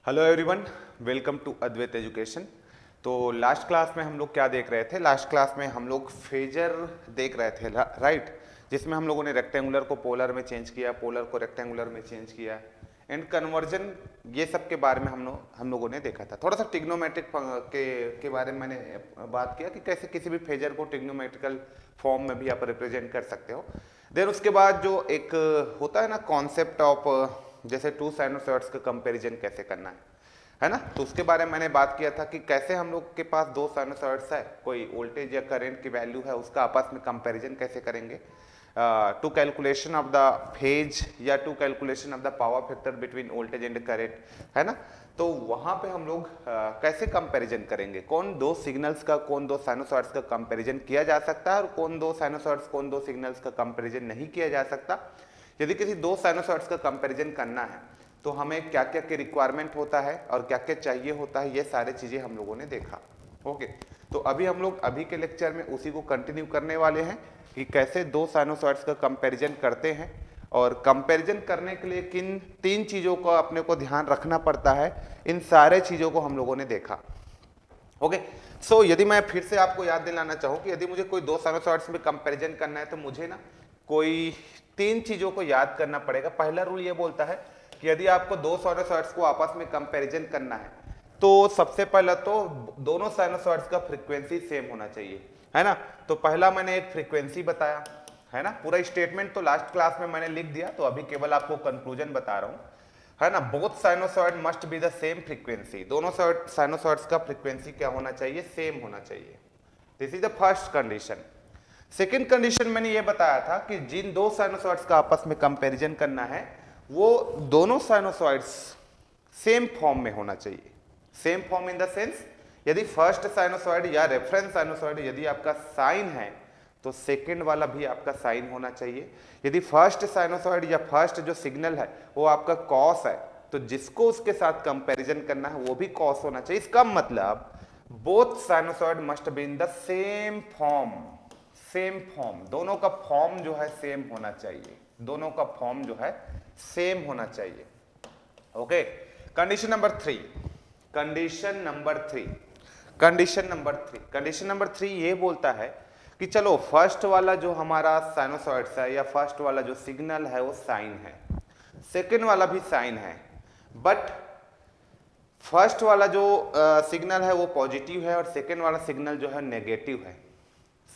Hello everyone, welcome to Advait education. तो last class में हम लोग क्या देख रहे थे? लास्ट क्लास में हम लोग फेजर देख रहे थे, राइट, जिसमें हम लोगों ने रेक्टेंगुलर को पोलर में चेंज किया, पोलर को रेक्टेंगुलर में चेंज किया एंड कन्वर्जन, ये सब के बारे में हम लोगों ने देखा था। थोड़ा सा ट्रिग्नोमेट्रिक के बारे में मैंने बात किया कि कैसे किसी भी फेजर को ट्रिग्नोमेट्रिकल फॉर्म में भी आप रिप्रेजेंट कर सकते हो। देन उसके बाद जो एक होता है ना कॉन्सेप्ट ऑफ जैसे टू साइनोसॉइड्स का कंपैरिजन कैसे करना है ना, तो उसके बारे में मैंने बात किया था कि कैसे हम लोग के पास दो साइनोसॉइड्स है, कोई वोल्टेज या करंट की वैल्यू है, उसका आपस में कंपैरिजन कैसे करेंगे to calculation of the phase या to calculation of the power factor between voltage and current, है ना। तो वहां पे हम लोग कैसे कंपैरिजन करेंगे, कौन दो सिग्नल्स का, कौन दो साइनोसॉइड्स का कंपैरिजन किया जा सकता है और कौन दो साइनोसॉइड्स, कौन दो सिग्नल्स का कंपैरिजन नहीं किया जा सकता। यदि किसी दो साइनोसॉइड्स का कंपैरिजन करना है तो हमें क्या क्या के रिक्वायरमेंट होता है और क्या क्या चाहिए होता है, ये सारे चीजें हम लोगों ने देखा। ओके, तो अभी हम लोग अभी के लेक्चर में उसी को कंटिन्यू करने वाले हैं कि कैसे दो साइनोसॉइड्स का कंपैरिजन करते हैं और कंपैरिजन करने के लिए किन तीन चीजों का अपने को ध्यान रखना पड़ता है, इन सारे चीजों को हम लोगों ने देखा। ओके, सो यदि मैं फिर से आपको याद दिलाना चाहूँ कि यदि मुझे कोई दो साइनोसॉइड्स में कंपैरिजन करना है तो मुझे ना कोई तीन चीजों को याद करना पड़ेगा। पहला रूल ये बोलता है कि यदि आपको दो साइनोसॉइड्स को आपस में कंपैरिजन करना है तो सबसे पहला तो दोनों साइनोसॉइड्स का फ्रीक्वेंसी सेम होना चाहिए, है ना। तो पहला मैंने एक फ्रीक्वेंसी बताया, है ना। पूरा स्टेटमेंट तो लास्ट क्लास में मैंने लिख दिया, तो अभी केवल आपको कंक्लूजन बता रहा हूं, है ना। Both sinusoid must be the same frequency, दोनों साइनोसॉइड्स का फ्रीक्वेंसी क्या होना चाहिए, सेम होना चाहिए। This is the first condition. Second condition मैंने ये बताया था कि जिन दो साइनोसॉइड्स का आपस में कंपैरिजन करना है वो दोनों साइनोसॉइड्स सेम फॉर्म में होना चाहिए। Same form in the sense, यदि फर्स्ट साइनोसॉइड या रेफरेंस साइनोसॉइड यदि आपका साइन है तो सेकंड वाला भी आपका साइन होना चाहिए। यदि फर्स्ट साइनोसॉइड या फर्स्ट जो सिग्नल है वो आपका कॉस है तो जिसको उसके साथ कंपैरिजन करना है वो भी कॉस होना चाहिए। इसका मतलब both sinusoid must be in the same form, same form, दोनों का फॉर्म जो है सेम होना चाहिए, दोनों का फॉर्म जो है सेम होना चाहिए। Okay, condition number three, condition number three, condition number three, condition number three ये बोलता है कि चलो फर्स्ट वाला जो हमारा साइनोसॉइड्स है या फर्स्ट वाला जो सिग्नल है वो साइन है, सेकेंड वाला भी साइन है, बट फर्स्ट वाला जो सिग्नल है वो पॉजिटिव है और सेकेंड वाला सिग्नल जो है नेगेटिव है।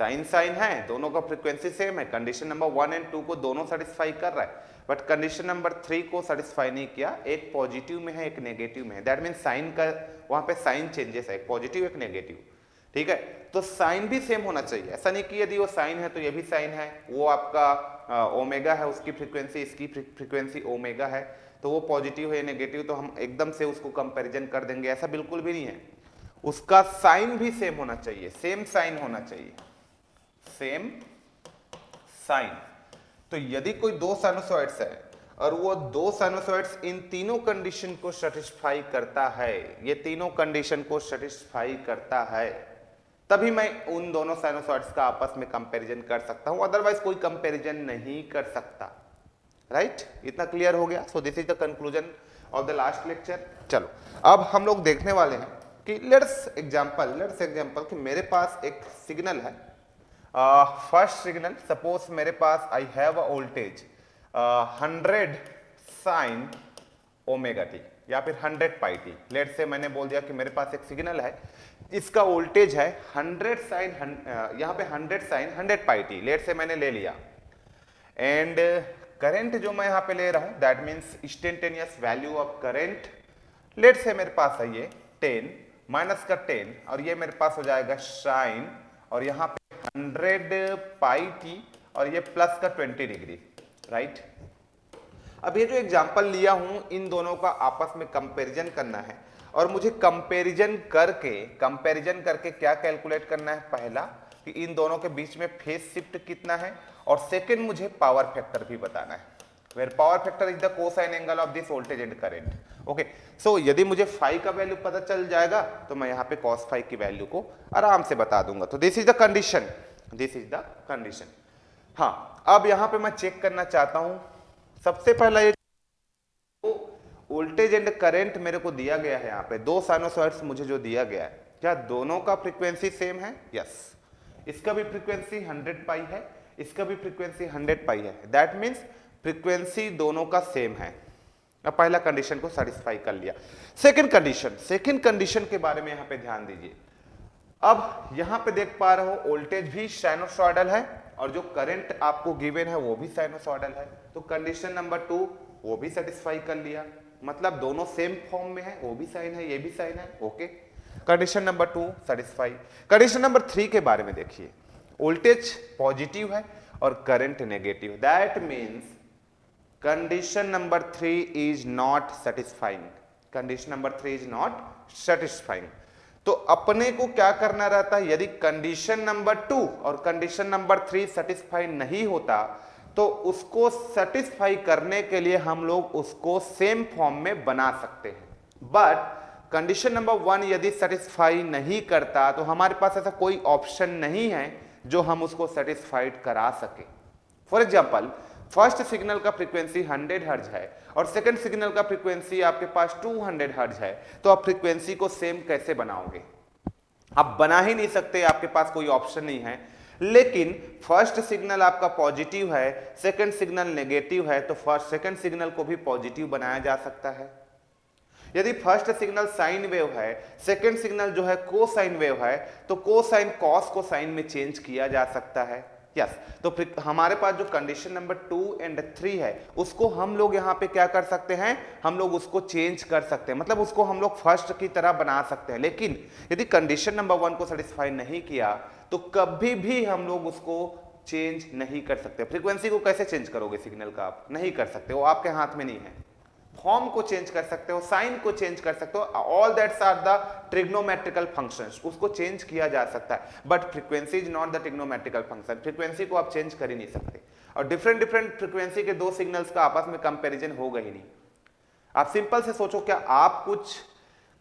साइन साइन है, दोनों का फ्रीक्वेंसी सेम है, कंडीशन नंबर 1 एंड 2 को दोनों सेटिस्फाई कर रहा है, बट कंडीशन नंबर 3 को सेटिस्फाई नहीं किया, एक पॉजिटिव में है एक नेगेटिव में है। दैट मीन साइन का वहां पे साइन चेंजेस है, एक पॉजिटिव एक नेगेटिव, ठीक है। तो साइन भी सेम होना चाहिए, ऐसा नहीं कि यदि वो साइन है तो ये भी साइन है, वो आपका ओमेगा है उसकी फ्रीक्वेंसी, इसकी फ्रीक्वेंसी ओमेगा है, तो वो पॉजिटिव है नेगेटिव तो हम एकदम से उसको कंपैरिजन कर देंगे, ऐसा बिल्कुल भी नहीं है। उसका साइन भी सेम होना चाहिए, सेम साइन होना चाहिए, सेम साइन। तो यदि कोई दो साइनोसॉइड्स है और वो दो साइनोसॉइड्स इन तीनों कंडीशन को सेटिस्फाई करता है, ये तीनों कंडीशन को सेटिस्फाई करता है, तभी मैं उन दोनों साइनोसॉइड्स का आपस में कंपैरिजन कर सकता हूं, अदरवाइज कोई कंपैरिजन नहीं कर सकता। राइट, इतना क्लियर हो गया। So this is the conclusion of the last lecture. चलो अब हम लोग देखने वाले हैं कि लेट्स एग्जांपल कि मेरे पास एक सिग्नल है, फर्स्ट सिग्नल, सपोज मेरे पास I have a voltage 100 sine omega T या फिर 100 पाई टी। लेट से मैंने बोल दिया कि मेरे पास एक सिग्नल है, इसका वोल्टेज है 100 साइन, यहाँ पे 100 साइन 100 पाई टी, लेट से मैंने ले लिया। एंड करंट जो मैं यहाँ पे ले रहा हूँ that means instantaneous value of current, let's say मेरे पास है ये 10 माइनस का 10 और ये मेरे पास हो जाएगा साइन और यहाँ पे 100 पाई टी और ये प्लस का 20 डिग्री, राइट। अब ये जो एग्जांपल लिया हूं इन दोनों का आपस में कंपैरिजन करना है और मुझे कंपैरिजन करके क्या कैलकुलेट करना है, पहला कि इन दोनों के बीच में फेज शिफ्ट कितना है और सेकंड मुझे पावर फैक्टर भी बताना है, where power factor is the cosine angle of this voltage and current. Okay, so यदि मुझे फाई का वैल्यू पता चल जाएगा तो मैं यहाँ पे कॉस फाई की वैल्यू को आराम से बता दूंगा। तो this is the condition, this is the condition. हाँ, अब यहाँ पे मैं चेक करना चाहता हूं सबसे पहला ये वोल्टेज एंड करंट मेरे को दिया गया है यहाँ पे, दो साइनोसॉइड्स मुझे जो दिया गया है, क्या दोनों का फ्रीक्वेंसी सेम है? यस। इसका भी फ्रीक्वेंसी 100 पाई है, इसका भी फ्रीक्वेंसी 100 पाई है, दैट मीन्स फ्रीक्वेंसी दोनों का सेम है। अब पहला कंडीशन को सेटिस्फाई कर लिया। सेकंड कंडीशन के बारे में यहां पे ध्यान दीजिए। अब यहां पे देख पा रहे हो वोल्टेज भी साइनोसॉइडल है और जो करंट आपको गिवन है वो भी साइनोसॉइडल है, तो कंडीशन नंबर 2 वो भी सेटिस्फाई कर लिया, मतलब दोनों सेम फॉर्म में है, वो भी साइन है ये भी साइन है, okay. Condition number 2 satisfy. Condition number 3 के बारे में देखिए, वोल्टेज पॉजिटिव है और current negative, that means condition number 3 is not satisfying. Condition number 3 is not satisfying. तो अपने को क्या करना रहता है, यदि कंडीशन नंबर 2 और कंडीशन नंबर 3 सेटिस्फाई नहीं होता तो उसको सेटिस्फाई करने के लिए हम लोग उसको सेम फॉर्म में बना सकते हैं, बट कंडीशन नंबर 1 यदि सेटिस्फाई नहीं करता तो हमारे पास ऐसा कोई ऑप्शन नहीं है जो हम उसको सेटिस्फाइड करा सके। फॉर एग्जाम्पल, फर्स्ट सिग्नल का फ्रीक्वेंसी 100 हर्ट्ज है और सेकंड सिग्नल का फ्रीक्वेंसी आपके पास 200 हर्ट्ज है, तो आप फ्रीक्वेंसी को सेम कैसे बनाओगे? आप बना ही नहीं सकते, आपके पास कोई ऑप्शन नहीं है। लेकिन फर्स्ट सिग्नल आपका पॉजिटिव है, सेकंड सिग्नल नेगेटिव है, तो फर्स्ट सेकंड सिग्नल को भी पॉजिटिव बनाया जा सकता है। यदि फर्स्ट सिग्नल साइन वेव है, सेकंड सिग्नल जो है कोसाइन वेव है, तो कोसाइन कॉस को साइन में चेंज किया जा सकता है। यस, तो फिर हमारे पास जो कंडीशन नंबर 2 एंड 3 है उसको हम लोग यहाँ पे क्या कर सकते हैं, हम लोग उसको चेंज कर सकते हैं, मतलब उसको हम लोग फर्स्ट की तरह बना सकते हैं। लेकिन यदि कंडीशन नंबर 1 को सेटिस्फाई नहीं किया तो कभी भी हम लोग उसको चेंज नहीं कर सकते। फ्रीक्वेंसी को कैसे चेंज करोगे सिग्नल का? आप नहीं कर सकते, वो आपके हाथ में नहीं है। फॉर्म को चेंज कर सकते हो, साइन को चेंज कर सकते हो, all that's are the trigonometrical functions, उसको चेंज किया जा सकता है, but frequency is not the trigonometrical function. Frequency को आप चेंज कर ही नहीं सकते, और डिफरेंट फ्रीक्वेंसी के दो सिग्नल्स का आपस में कंपैरिजन होगा ही नहीं। आप सिंपल से सोचो, क्या आप कुछ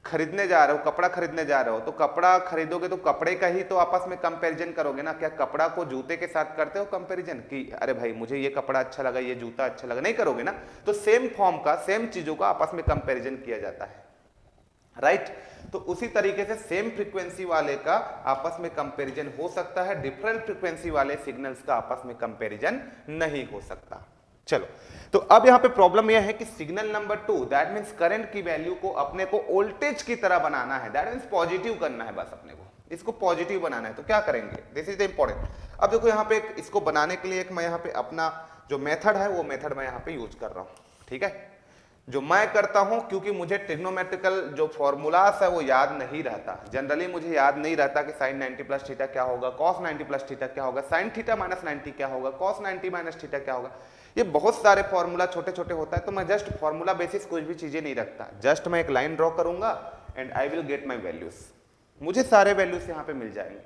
खरीदने जा रहे हो, कपड़ा खरीदने जा रहे हो, तो कपड़ा खरीदोगे तो कपड़े का ही तो आपस में कंपैरिजन करोगे ना। क्या कपड़ा को जूते के साथ करते हो कंपैरिजन कि अरे भाई मुझे ये कपड़ा अच्छा लगा, ये जूता अच्छा लगा? नहीं करोगे ना। तो सेम फॉर्म का, सेम चीजों का आपस में कंपैरिजन किया जाता है, राइट। तो उसी तरीके से सेम फ्रीक्वेंसी वाले का आपस में कंपैरिजन हो सकता है, डिफरेंट फ्रीक्वेंसी वाले सिग्नल्स का आपस में कंपैरिजन नहीं हो सकता। चलो, तो अब यहां पे प्रॉब्लम यह है कि signal number 2 that means current की वैल्यू को अपने को वोल्टेज की तरह बनाना है, दैट मींस पॉजिटिव करना है, बस अपने को इसको पॉजिटिव बनाना है। तो क्या करेंगे, दिस इज द इंपॉर्टेंट। अब देखो यहाँ पे इसको बनाने के लिए एक मैं यहाँ पे अपना जो मेथड है वो मेथड मैं यहाँ पे यूज कर रहा हूँ, ठीक है। जो मैं करता हूं, क्योंकि मुझे ट्रिग्नोमेट्रिकल जो फॉर्मूलास है वो याद नहीं रहता, जनरली मुझे याद नहीं रहता कि साइन 90 प्लस थीटा क्या होगा, कॉस 90 प्लस थीटा क्या होगा, साइन थीटा माइनस 90 क्या होगा, कॉस 90 माइनस थीटा क्या होगा। ये बहुत सारे फॉर्मूला छोटे छोटे होता है, तो मैं जस्ट फॉर्मूला बेसिस कुछ भी चीजें नहीं रखता, जस्ट मैं एक लाइन ड्रॉ करूंगा and I will get my values, मुझे सारे वैल्यूज यहाँ पे मिल जाएंगे,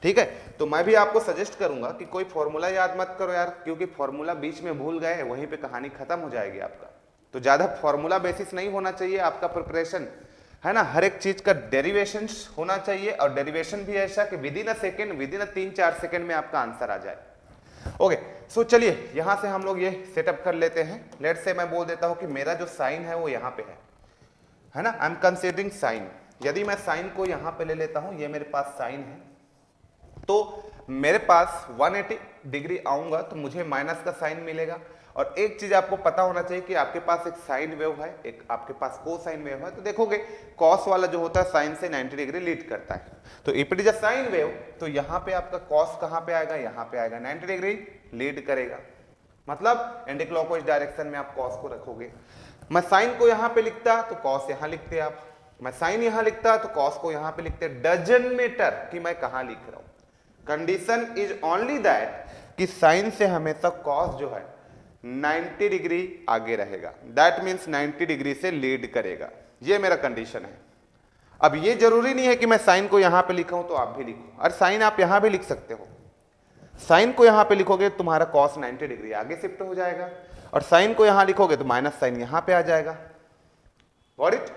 ठीक है। तो मैं भी आपको सजेस्ट करूंगा कि कोई फॉर्मूला याद मत करो यार, क्योंकि फॉर्मूला बीच में भूल गए वहीं पे कहानी खत्म हो जाएगी आपका। तो ज्यादा फॉर्मूला बेसिस नहीं होना चाहिए आपका प्रिपरेशन, है ना। हर एक चीज का डेरिवेशन होना चाहिए, और डेरिवेशन भी ऐसा कि with in a second, with in a 3-4 second में आपका आंसर आ जाए। ओके, सो चलिए यहां से हम लोग ये सेटअप कर लेते हैं। लेट्स से मैं बोल देता हूं कि मेरा जो साइन है वो यहाँ पे है ना, आई एम कंसीडरिंग साइन। यदि मैं साइन को यहाँ पे ले लेता हूं, ये मेरे पास साइन है, तो मेरे पास 180 डिग्री आऊंगा तो मुझे माइनस का साइन मिलेगा। और एक चीज आपको पता होना चाहिए कि आपके पास एक साइन वेव है, एक आपके पास कोसाइन वेव है, तो देखोगे कॉस वाला जो होता है साइन से 90 डिग्री लीड करता है। तो if it is a sine wave, तो यहाँ पे आपका कॉस कहाँ पे आएगा, यहाँ पे आएगा, 90 डिग्री लीड करेगा, मतलब एंटी क्लॉकवाइज डायरेक्शन में आप कॉस को रखोगे। मैं साइन को यहाँ पे लिखता तो कॉस यहाँ लिखते आप, मैं साइन यहाँ लिखता तो कॉस को यहाँ पे लिखते। डजंट मैटर कि मैं कहाँ लिख रहा हूँ, कंडीशन इज ओनली दैट कि साइन से हमेशा कॉस जो है 90 डिग्री आगे रहेगा, दैट मीन्स 90 डिग्री से लीड करेगा, ये मेरा कंडीशन है। अब ये जरूरी नहीं है कि मैं साइन को यहां पे लिखा हूं तो आप भी लिखो, और साइन आप यहां भी लिख सकते हो। साइन को यहां पे लिखोगे तुम्हारा कॉस 90 डिग्री आगे शिफ्ट हो जाएगा, और साइन को यहां लिखोगे तो माइनस साइन यहां पे आ जाएगा, गॉट इट।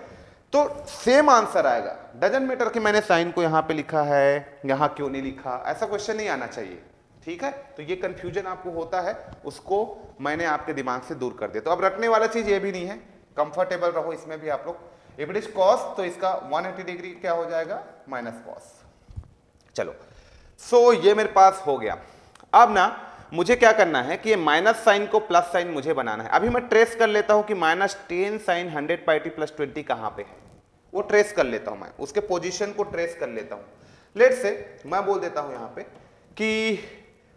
तो सेम आंसर आएगा, डजंट मैटर कि मैंने साइन को यहां पे लिखा है, यहां क्यों नहीं लिखा, ऐसा क्वेश्चन नहीं आना चाहिए, ठीक है। तो ये कंफ्यूजन आपको होता है, उसको मैंने आपके दिमाग से दूर कर दिया। तो अब रखने वाला चीज ये भी नहीं है कंफर्टेबल रहो इसमें भी आप लोग। इफ इट इज कॉस तो इसका 180 डिग्री क्या हो जाएगा, माइनस कॉस। चलो सो ये मेरे पास हो गया। अब ना मुझे क्या करना है कि ये माइनस साइन को प्लस साइन मुझे बनाना है। अभी मैं ट्रेस कर लेता हूं कि minus 10 sign 100 pi T plus 20 कहां पे है, वो ट्रेस कर लेता हूं, मैं उसके पोजीशन को ट्रेस कर लेता हूं। लेट से मैं बोल देता हूं यहां पे कि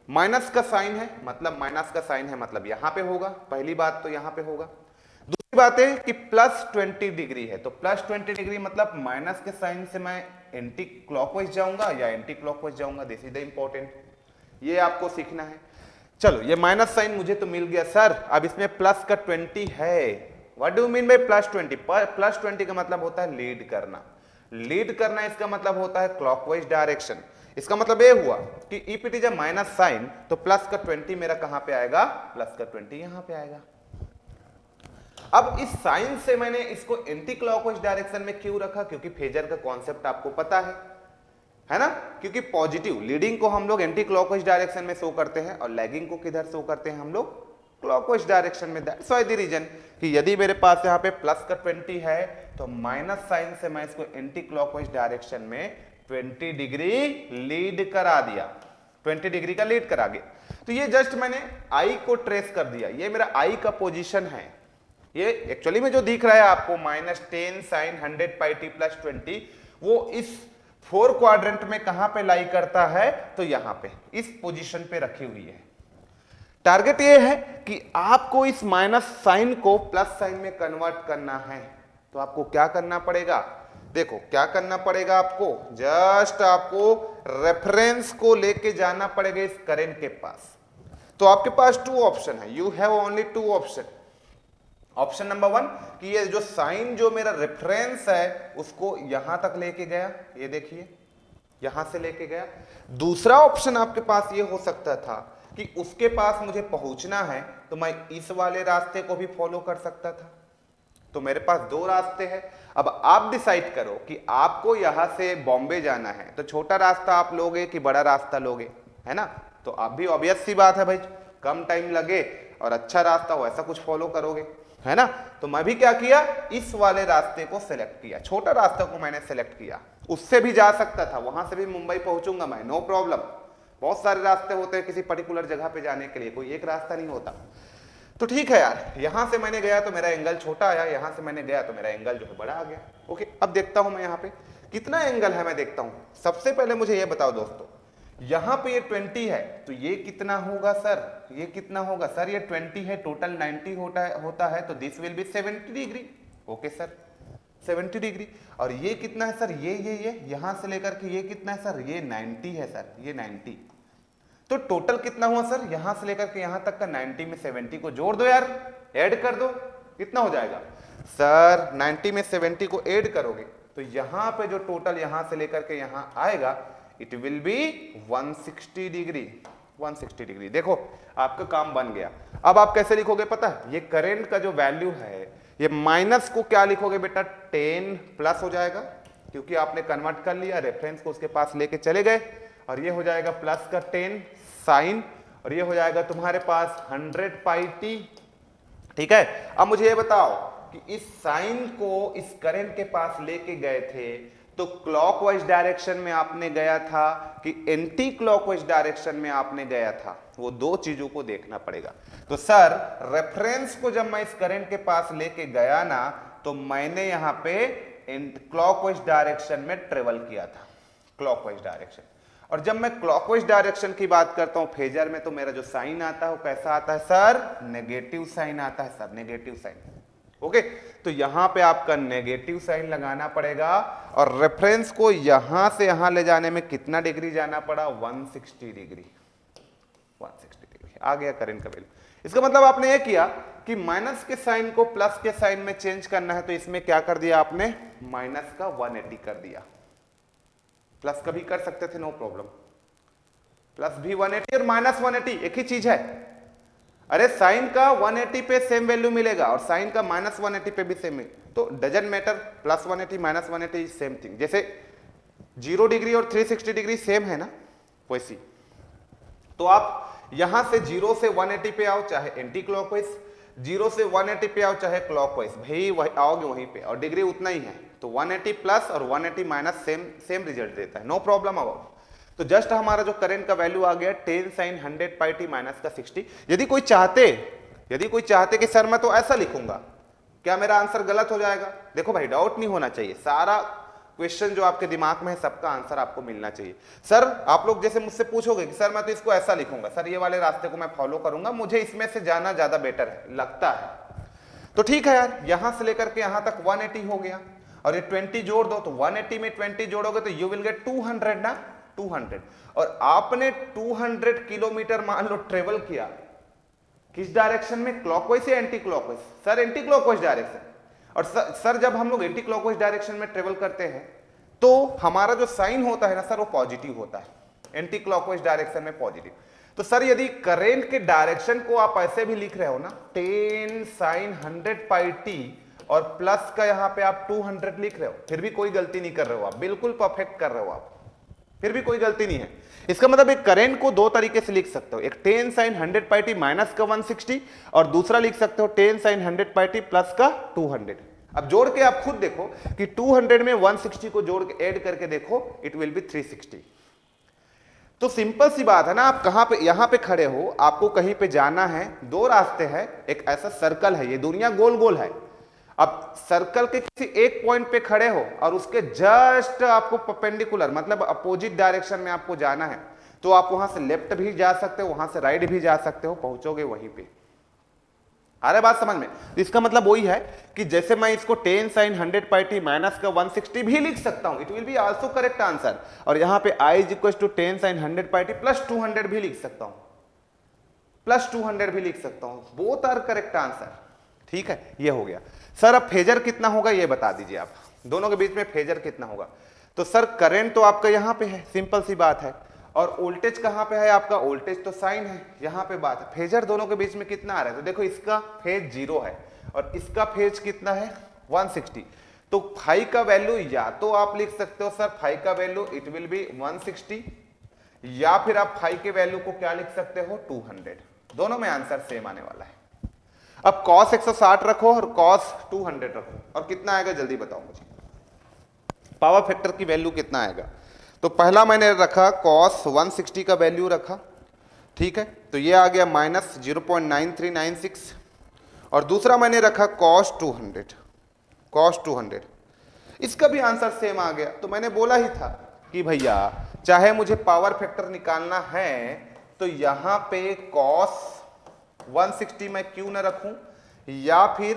माइनस का साइन है, मतलब माइनस का साइन है मतलब यहां पे होगा, पहली बात तो यहां पे होगा। दूसरी बात है कि प्लस 20 डिग्री है, तो प्लस 20 डिग्री मतलब माइनस के साइन से मैं एंटी क्लॉकवाइज जाऊंगा या एंटी क्लॉकवाइज जाऊंगा, दिस इज द इंपॉर्टेंट, ये आपको सीखना है। चलो ये माइनस साइन मुझे तो मिल गया सर, अब इसमें प्लस का 20 है। What do mean by plus 20? Plus 20 का मतलब होता है लीड करना। लीड करना इसका मतलब होता है क्लॉकवाइज डायरेक्शन। इसका मतलब ये हुआ कि if it is a minus sine तो प्लस का 20 मेरा कहां पे आएगा, प्लस का 20 यहां पे आएगा। अब इस साइन से मैंने इसको एंटी क्लॉकवाइज डायरेक्शन में क्यों रखा, क्योंकि फेजर का कॉन्सेप्ट आपको पता है ना, क्योंकि पॉजिटिव लीडिंग को हम लोग एंटी क्लॉकवाइज डायरेक्शन में शो करते हैं और लैगिंग को किधर शो करते हैं हम लोग, क्लॉकवाइज डायरेक्शन में। दैट्स व्हाई द रीजन कि यदि मेरे पास यहाँ पे प्लस का 20 है तो माइनस साइन से मैं इसको एंटी क्लॉकवाइज डायरेक्शन में 20 डिग्री लीड करा दिया, 20 डिग्री का लीड करा गया। तो ये जस्ट मैंने आई को ट्रेस कर दिया, ये मेरा आई का पोजीशन है। ये एक्चुअली में जो दिख रहा है आपको minus 10 sign 100 pi T plus 20, वो इस 4 क्वाड्रेंट में कहां पे लाई करता है, तो यहां पे इस पोजीशन पे रखी हुई है। टारगेट ये है कि आपको इस माइनस साइन को प्लस साइन में कन्वर्ट करना है। तो आपको क्या करना पड़ेगा, देखो क्या करना पड़ेगा आपको, जस्ट आपको रेफरेंस को लेके जाना पड़ेगा इस करंट के पास। तो आपके पास 2 ऑप्शन है, you have only 2 option. Option number 1 कि ये जो साइन जो मेरा रेफरेंस है उसको यहां तक लेके गया, ये देखिए यहां से लेके गया। दूसरा ऑप्शन आपके पास ये हो सकता था कि उसके पास मुझे पहुंचना है तो मैं इस वाले रास्ते को भी फॉलो कर सकता था। तो मेरे पास 2 रास्ते हैं। अब आप डिसाइड करो कि आपको यहां से बॉम्बे जाना है तो छोटा रास्ता आप लोगे कि बड़ा रास्ता लोगे, है ना। तो आप भी ऑब्वियस सी बात है भाई, कम टाइम लगे और अच्छा रास्ता हो ऐसा कुछ फॉलो करोगे, है ना। तो मैं भी क्या किया, इस वाले रास्ते को सिलेक्ट किया, छोटा रास्ता को मैंने सिलेक्ट किया। उससे भी जा सकता था, वहां से भी मुंबई पहुंचूंगा मैं, नो प्रॉब्लम। बहुत सारे रास्ते होते हैं किसी पर्टिकुलर जगह पे जाने के लिए, कोई एक रास्ता नहीं होता। तो ठीक है यार, यहां से मैंने गया तो मेरा एंगल छोटा आया, यहां से मैंने गया तो मेरा एंगल जो है बड़ा आ गया। ओके, अब देखता हूं मैं यहाँ पे कितना एंगल है, मैं देखता हूं। सबसे पहले मुझे ये बताओ दोस्तों, यहां पे ये 20 है तो ये कितना होगा सर, ये कितना होगा सर, ये 20 है, टोटल 90 होता है तो this will be 70 degree. Okay sir 70 degree. और ये कितना है सर, ये यहां से लेकर के ये कितना है सर, ये 90 है सर, ये 90। तो टोटल कितना हुआ सर, यहां से लेकर के यहां तक का 90 में 70 को जोड़ दो यार, ऐड कर दो, कितना हो जाएगा सर। 90 में 70 को ऐड करोगे तो यहां पे जो टोटल यहां से लेकर के यहां आएगा it will B 160 degree, 160 degree. देखो आपका काम बन गया। अब आप कैसे लिखोगे पता है, ये करंट का जो वैल्यू है ये माइनस को क्या लिखोगे बेटा, 10 प्लस हो जाएगा, क्योंकि आपने कन्वर्ट कर लिया, रेफरेंस को उसके पास लेके चले गए, और ये हो जाएगा प्लस का 10 साइन, और ये हो जाएगा तुम्हारे पास 100 पाई टी। ठीक है, अब मुझे ये बताओ कि इस साइन को इस करंट के पास लेके गए थे तो क्लॉकवाइज डायरेक्शन में आपने गया था कि एंटी क्लॉकवाइज डायरेक्शन में आपने गया था, वो 2 चीजों को देखना पड़ेगा। तो सर रेफरेंस को जब मैं इस करंट के पास लेके गया ना तो मैंने यहां पे क्लॉकवाइज डायरेक्शन में ट्रेवल किया था, क्लॉकवाइज डायरेक्शन। और जब मैं क्लॉकवाइज डायरेक्शन की बात करता हूं फेजर में तो मेरा जो साइन आता है वो कैसा आता है सर, नेगेटिव साइन आता है सर, नेगेटिव साइन। ओके, तो यहां पे आपका नेगेटिव साइन लगाना पड़ेगा, और रेफरेंस को यहां से यहां ले जाने में कितना डिग्री जाना पड़ा, 160 डिग्री, 160 डिग्री आ गया करंट का वैल्यू। इसका मतलब आपने ये किया कि माइनस के साइन को प्लस के साइन में चेंज करना है, तो इसमें क्या कर दिया आपने, माइनस का 180 कर दिया। प्लस का भी कर सकते थे, नो प्रॉब्लम, प्लस भी 180 और माइनस 180 एक ही चीज है। अरे साइन का 180 पे सेम वैल्यू मिलेगा और साइन का माइनस 180 पे भी सेम, तो doesn't matter, plus 180 minus 180 same thing. जैसे 0 डिग्री और 360 डिग्री सेम है ना, वैसी। तो आप यहां से 0 से 180 पे आओ, चाहे एंटी क्लॉकवाइज, 0 से 180 पे आओ चाहे क्लॉकवाइज, भाई वही आओगे वहीं पे, और डिग्री उतना ही है, तो 180 प्लस और 180 माइनस सेम रिजल्ट देता है, नो प्रॉब्लम अबाउट। तो जस्ट हमारा जो करंट का वैल्यू आ गया 10 sin 100 पाई टी माइनस का 60। यदि कोई चाहते कि सर मैं तो ऐसा लिखूंगा, क्या मेरा आंसर गलत हो जाएगा? देखो भाई डाउट नहीं होना चाहिए, सारा क्वेश्चन जो आपके दिमाग में है सबका आंसर आपको मिलना चाहिए। सर आप लोग जैसे मुझसे पूछोगे कि सर मैं तो इसको ऐसा लिखूंगा, सर ये वाले रास्ते को मैं फॉलो करूंगा, मुझे इसमें से जाना ज्यादा बेटर है लगता है, तो ठीक है यार, यहां से लेकर के यहां तक 180 हो गया, और ये 20 जोड़ दो, तो 180 में 20 जोड़ोगे तो यू विल गेट 200 ना, 200। और आपने 200 किलोमीटर मान लो ट्रेवल किया, किस डायरेक्शन में, क्लॉकवाइज या anti clockwise? Sir anti clockwise direction. और सर जब हम लोग एंटी क्लॉकवाइज डायरेक्शन में ट्रेवल करते हैं तो हमारा जो साइन होता है ना सर वो पॉजिटिव होता है, एंटी क्लॉकवाइज डायरेक्शन में पॉजिटिव। तो सर यदि करंट के डायरेक्शन को आप ऐसे भी लिख रहे हो ना 10 sin 100 पाई टी, और प्लस का यहां पे आप 200 लिख रहे हो, फिर भी कोई गलती नहीं कर रहे हो आप, बिल्कुल परफेक्ट कर रहे हो आप, फिर भी कोई गलती नहीं है। इसका मतलब एक करंट को दो तरीके से लिख सकते हो, एक 10 sin 100 पाई टी माइनस का 160, और दूसरा लिख सकते हो 10 sin 100 पाई टी प्लस का 200। अब जोड़ के आप खुद देखो कि 200 में 160 को जोड़ के ऐड करके देखो, इट विल बी 360। तो सिंपल सी बात है ना, आप कहां पे, यहां पे खड़े हो, आपको कहीं पे जाना है, दो रास्ते हैं, एक ऐसा सर्कल है, ये दुनिया गोल गोल है, अब सर्कल के किसी एक पॉइंट पे खड़े हो और उसके जस्ट आपको परपेंडिकुलर मतलब अपोजिट डायरेक्शन में आपको जाना है, तो आप वहां से लेफ्ट भी जा सकते हो, वहां से राइट भी जा सकते हो, पहुंचोगे वहीं पे। आ रहा है बात समझ में? तो इसका मतलब वही है कि जैसे मैं इसको 10 sin 100 पाई टी माइनस का 160 भी लिख सकता हूं, it will be also correct answer, और यहां पे i is equal to 10 sin 100 pi T plus 200 भी लिख सकता हूं, प्लस 200 भी लिख सकता हूं, बोथ आर करेक्ट आंसर। ठीक है, ये हो गया। सर अब फेजर कितना होगा ये बता दीजिए आप, दोनों के बीच में फेजर कितना होगा? तो सर करंट तो आपका यहां पे है, सिंपल सी बात है, और वोल्टेज कहां पे है आपका? वोल्टेज तो साइन है, यहां पे बात है। फेजर दोनों के बीच में कितना आ रहा है? तो देखो इसका फेज 0 है और इसका फेज कितना है? 160। तो फाई का वैल्यू या तो आप लिख सकते हो सर फाई का वैल्यू इट विल बी 160, या फिर आप फाई के वैल्यू को क्या लिख सकते हो? 200। दोनों में आंसर सेम आने वाला है। अब cos 160 रखो और cos 200 रखो, और कितना आएगा जल्दी बताओ मुझे, पावर फैक्टर की वैल्यू कितना आएगा? तो पहला मैंने रखा cos 160 का वैल्यू रखा, ठीक है, तो ये आ गया माइनस 0.9396, और दूसरा मैंने रखा cos 200, इसका भी आंसर सेम आ गया। तो मैंने बोला ही था कि भैया चाहे मुझे पावर फैक्टर निकालना है तो यहां पे cos 160 मैं क्यों ना रखूं, या फिर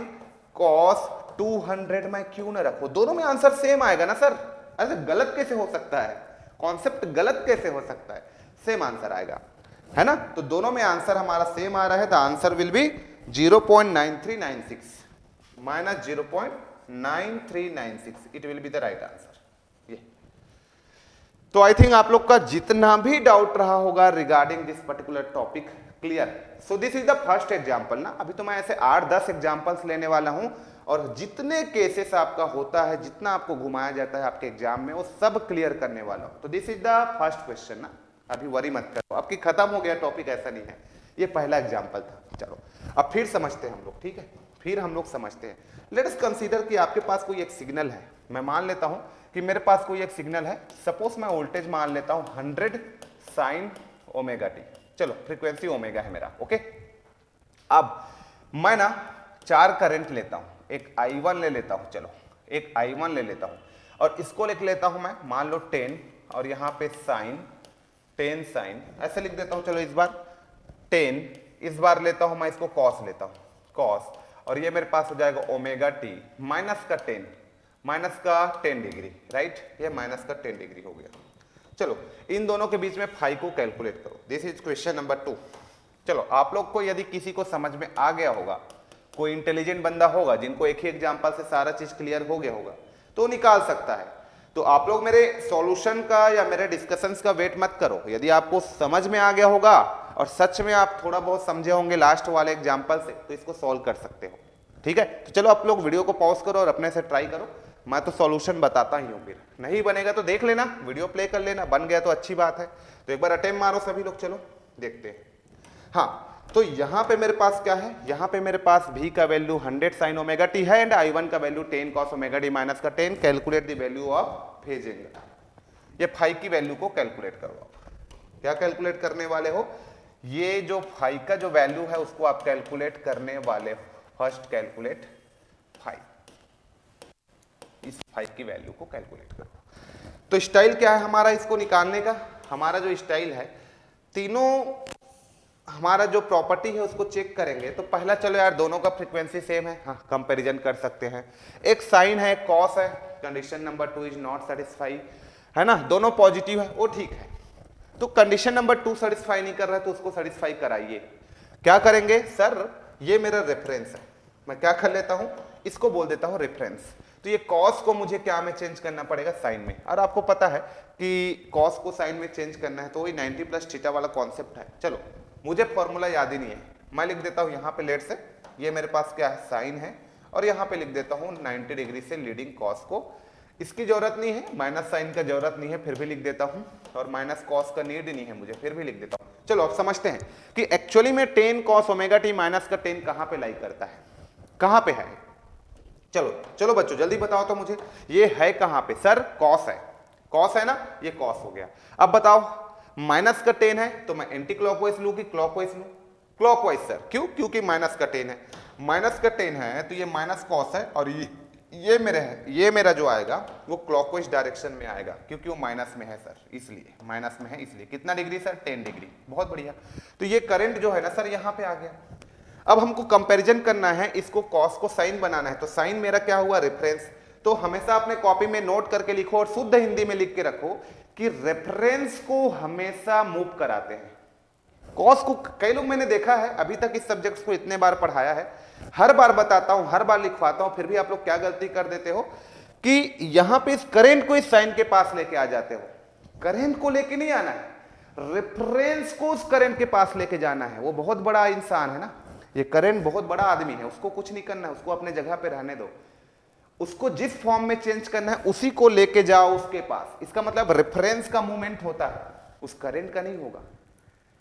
cos 200 मैं क्यों ना रखूं, दोनों में आंसर सेम आएगा ना सर। ऐसे गलत कैसे हो सकता है, कॉन्सेप्ट गलत कैसे हो सकता है, सेम आंसर आएगा, है ना। तो दोनों में आंसर हमारा सेम आ रहा है, the answer will be 0.9396 minus 0.9396, it will be the right answer. ये तो आई थिंक आप लोग का जितना भी डाउट रहा होगा regarding this particular topic clear. So this is the first example ना, अभी तो मैं ऐसे 8-10 एग्जाम्पल्स लेने वाला हूं, और जितने केसेस आपका होता है, जितना आपको घुमाया जाता है आपके एग्जाम में, वो सब क्लियर करने वाला हूं। तो this is the first question ना, अभी वरी मत करो, आपकी खत्म हो गया टॉपिक, ऐसा नहीं है, ये पहला एग्जाम्पल था। चलो अब फिर समझते हैं हम लोग, ठीक है, फिर हम लोग समझते हैं। लेट अस कंसीडर कि आपके पास कोई एक सिग्नल है, मैं मान लेता हूं कि मेरे पास कोई एक सिग्नल है, सपोज मैं वोल्टेज मान लेता हूं 100 sin ओमेगा टी, चलो फ्रीक्वेंसी ओमेगा है मेरा, ओके। अब मैं ना 4 करंट लेता हूं, एक I1 ले लेता हूं, चलो एक I1 ले लेता हूं, और इसको लिख लेता हूं मैं मान लो 10, और यहां पे साइन 10 साइन ऐसे लिख देता हूं, चलो इस बार 10, इस बार लेता हूं मैं इसको कॉस लेता हूं, कॉस, और ये मेरे पास हो जाएगा ओमेगा टी माइनस का 10, माइनस का 10 डिग्री, राइट, ये माइनस का 10 डिग्री हो गया। चलो इन दोनों के बीच में फाई को कैलकुलेट करो, दिस इज क्वेश्चन नंबर 2। चलो आप लोग को यदि किसी को समझ में आ गया होगा, कोई इंटेलिजेंट बंदा होगा जिनको एक ही एग्जांपल से सारा चीज क्लियर हो गया होगा, तो निकाल सकता है। तो आप लोग मेरे सॉल्यूशन का या मेरे डिस्कशंस का वेट मत करो, यदि आपको समझ में आ गया होगा और सच में आप थोड़ा बहुत समझे होंगे लास्ट वाले एग्जांपल से, तो इसको सॉल्व कर सकते हो, ठीक है। तो चलो आप लोग वीडियो को पॉज करो और अपने से ट्राई करो, मैं तो सॉल्यूशन बताता ही हूँ, फिर नहीं बनेगा तो देख लेना, वीडियो प्ले कर लेना, बन गया तो अच्छी बात है। तो एक बार अटेम्प्ट मारो सभी लोग, चलो देखते हैं। हाँ तो यहां पे मेरे पास क्या है, यहां पे मेरे पास v का वैल्यू 100 sin ओमेगा t है एंड i1 का value 10 cos omega t minus का 10। Calculate the value of phase angle. ये फाई की वैल्यू को कैलकुलेट करो। क्या कैलकुलेट करने वाले हो, ये जो फाई का जो वैल्यू है उसको आप कैलकुलेट करने वाले हो। फर्स्ट कैलकुलेट फाई, इस फाई की वैल्यू को कैलकुलेट करो। तो स्टाइल क्या है हमारा इसको निकालने का, हमारा जो स्टाइल है, तीनों हमारा जो प्रॉपर्टी है उसको चेक करेंगे। तो पहला चलो यार दोनों का फ्रीक्वेंसी सेम है, हाँ कंपैरिजन कर सकते हैं। एक साइन है, कॉस है, condition number 2 is not satisfy, है ना, दोनों पॉजिटिव है, वो ठीक है। तो कंडीशन नंबर 2 सेटिस्फाई नहीं कर रहा है तो उसको सेटिस्फाई कराइए। क्या करेंगे सर, ये मेरा रेफरेंस है, मैं क्या कर लेता हूं, इसको बोल देता हूं रेफरेंस। तो ये कॉस को मुझे क्या में चेंज करना पड़ेगा, साइन में। और आपको पता है कि कॉस को साइन में चेंज करना है तो वही 90 प्लस थीटा वाला कॉन्सेप्ट है। चलो मुझे फॉर्मूला याद ही नहीं है, मैं लिख देता हूं यहाँ पे लेट से, ये मेरे पास क्या है साइन है, और यहाँ पे लिख देता हूँ 90 डिग्री से लीडिंग कॉस को। इसकी जरूरत नहीं है, माइनस साइन का जरूरत नहीं है, फिर भी लिख देता हूँ, और माइनस कॉस का नीड नहीं है मुझे, फिर भी लिख देता हूँ। चलो अब समझते हैं कि एक्चुअली में 10 cos ओमेगा t माइनस का 10 कहाँ पे लाई करता है, कहाँ पे है। चलो चलो बच्चों जल्दी बताओ तो मुझे, ये है कहाँ पे सर, कॉस है, कॉस है ना, ये कॉस हो गया। अब बताओ माइनस का 10 है तो मैं एंटी क्लॉकवाइज लूं कि क्लॉकवाइज लूं, क्लॉकवाइज सर, क्यों, क्योंकि माइनस का 10 है, माइनस का 10 है तो ये माइनस कॉस है, और ये मेरा जो आएगा वो क्लॉकवाइज डायरेक्शन में आएगा, क्योंकि वो माइनस में है सर, इसलिए माइनस में है, इसलिए कितना डिग्री सर, 10 डिग्री। बहुत बढ़िया। तो ये करंट जो है ना सर यहाँ पे आ गया। अब हमको कंपैरिजन करना है, इसको कॉस को साइन बनाना है, तो साइन मेरा क्या हुआ, रेफरेंस। तो हमेशा अपने कॉपी में नोट करके लिखो और शुद्ध हिंदी में लिख के रखो कि रेफरेंस को हमेशा मूव कराते हैं। कॉस को कई लोग मैंने देखा है, अभी तक इस सब्जेक्ट को इतने बार पढ़ाया है, हर बार बताता हूं, हर बार लिखवाता हूं, फिर भी आप लोग क्या गलती कर देते हो कि यहां पे इस करंट को इस साइन के पास लेके आ जाते हो। करंट को लेके नहीं आना है, रेफरेंस को उस करंट के पास लेके जाना है। वो बहुत बड़ा इंसान है ना, ये करंट बहुत बड़ा आदमी है, उसको कुछ नहीं करना है, उसको अपने जगह पे रहने दो, उसको जिस फॉर्म में चेंज करना है उसी को लेके जाओ उसके पास। इसका मतलब रेफरेंस का मूवमेंट होता है, उस करंट का नहीं होगा।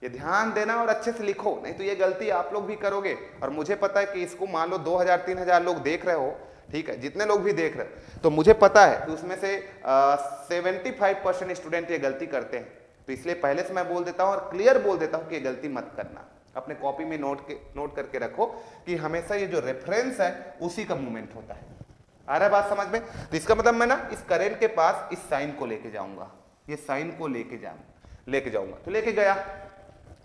ये ध्यान देना और अच्छे से लिखो, नहीं तो ये गलती आप लोग भी करोगे। और मुझे पता है कि इसको मान लो 2000-3000 लोग देख रहे हो, ठीक है, जितने लोग भी देख रहे हो, तो मुझे पता है कि उसमें से 75% स्टूडेंट ये गलती करते हैं। तो इसलिए पहले से मैं बोल देता हूं और क्लियर बोल देता हूं कि ये गलती मत करना। अपने कॉपी में नोट करके रखो कि हमेशा ये जो रेफरेंस है उसी का मूवमेंट होता है। आ रहा है बात समझ में। तो इसका मतलब मैं ना इस करंट के पास इस साइन को लेके जाऊंगा, ये साइन को लेके जाऊंगा। तो लेके गया,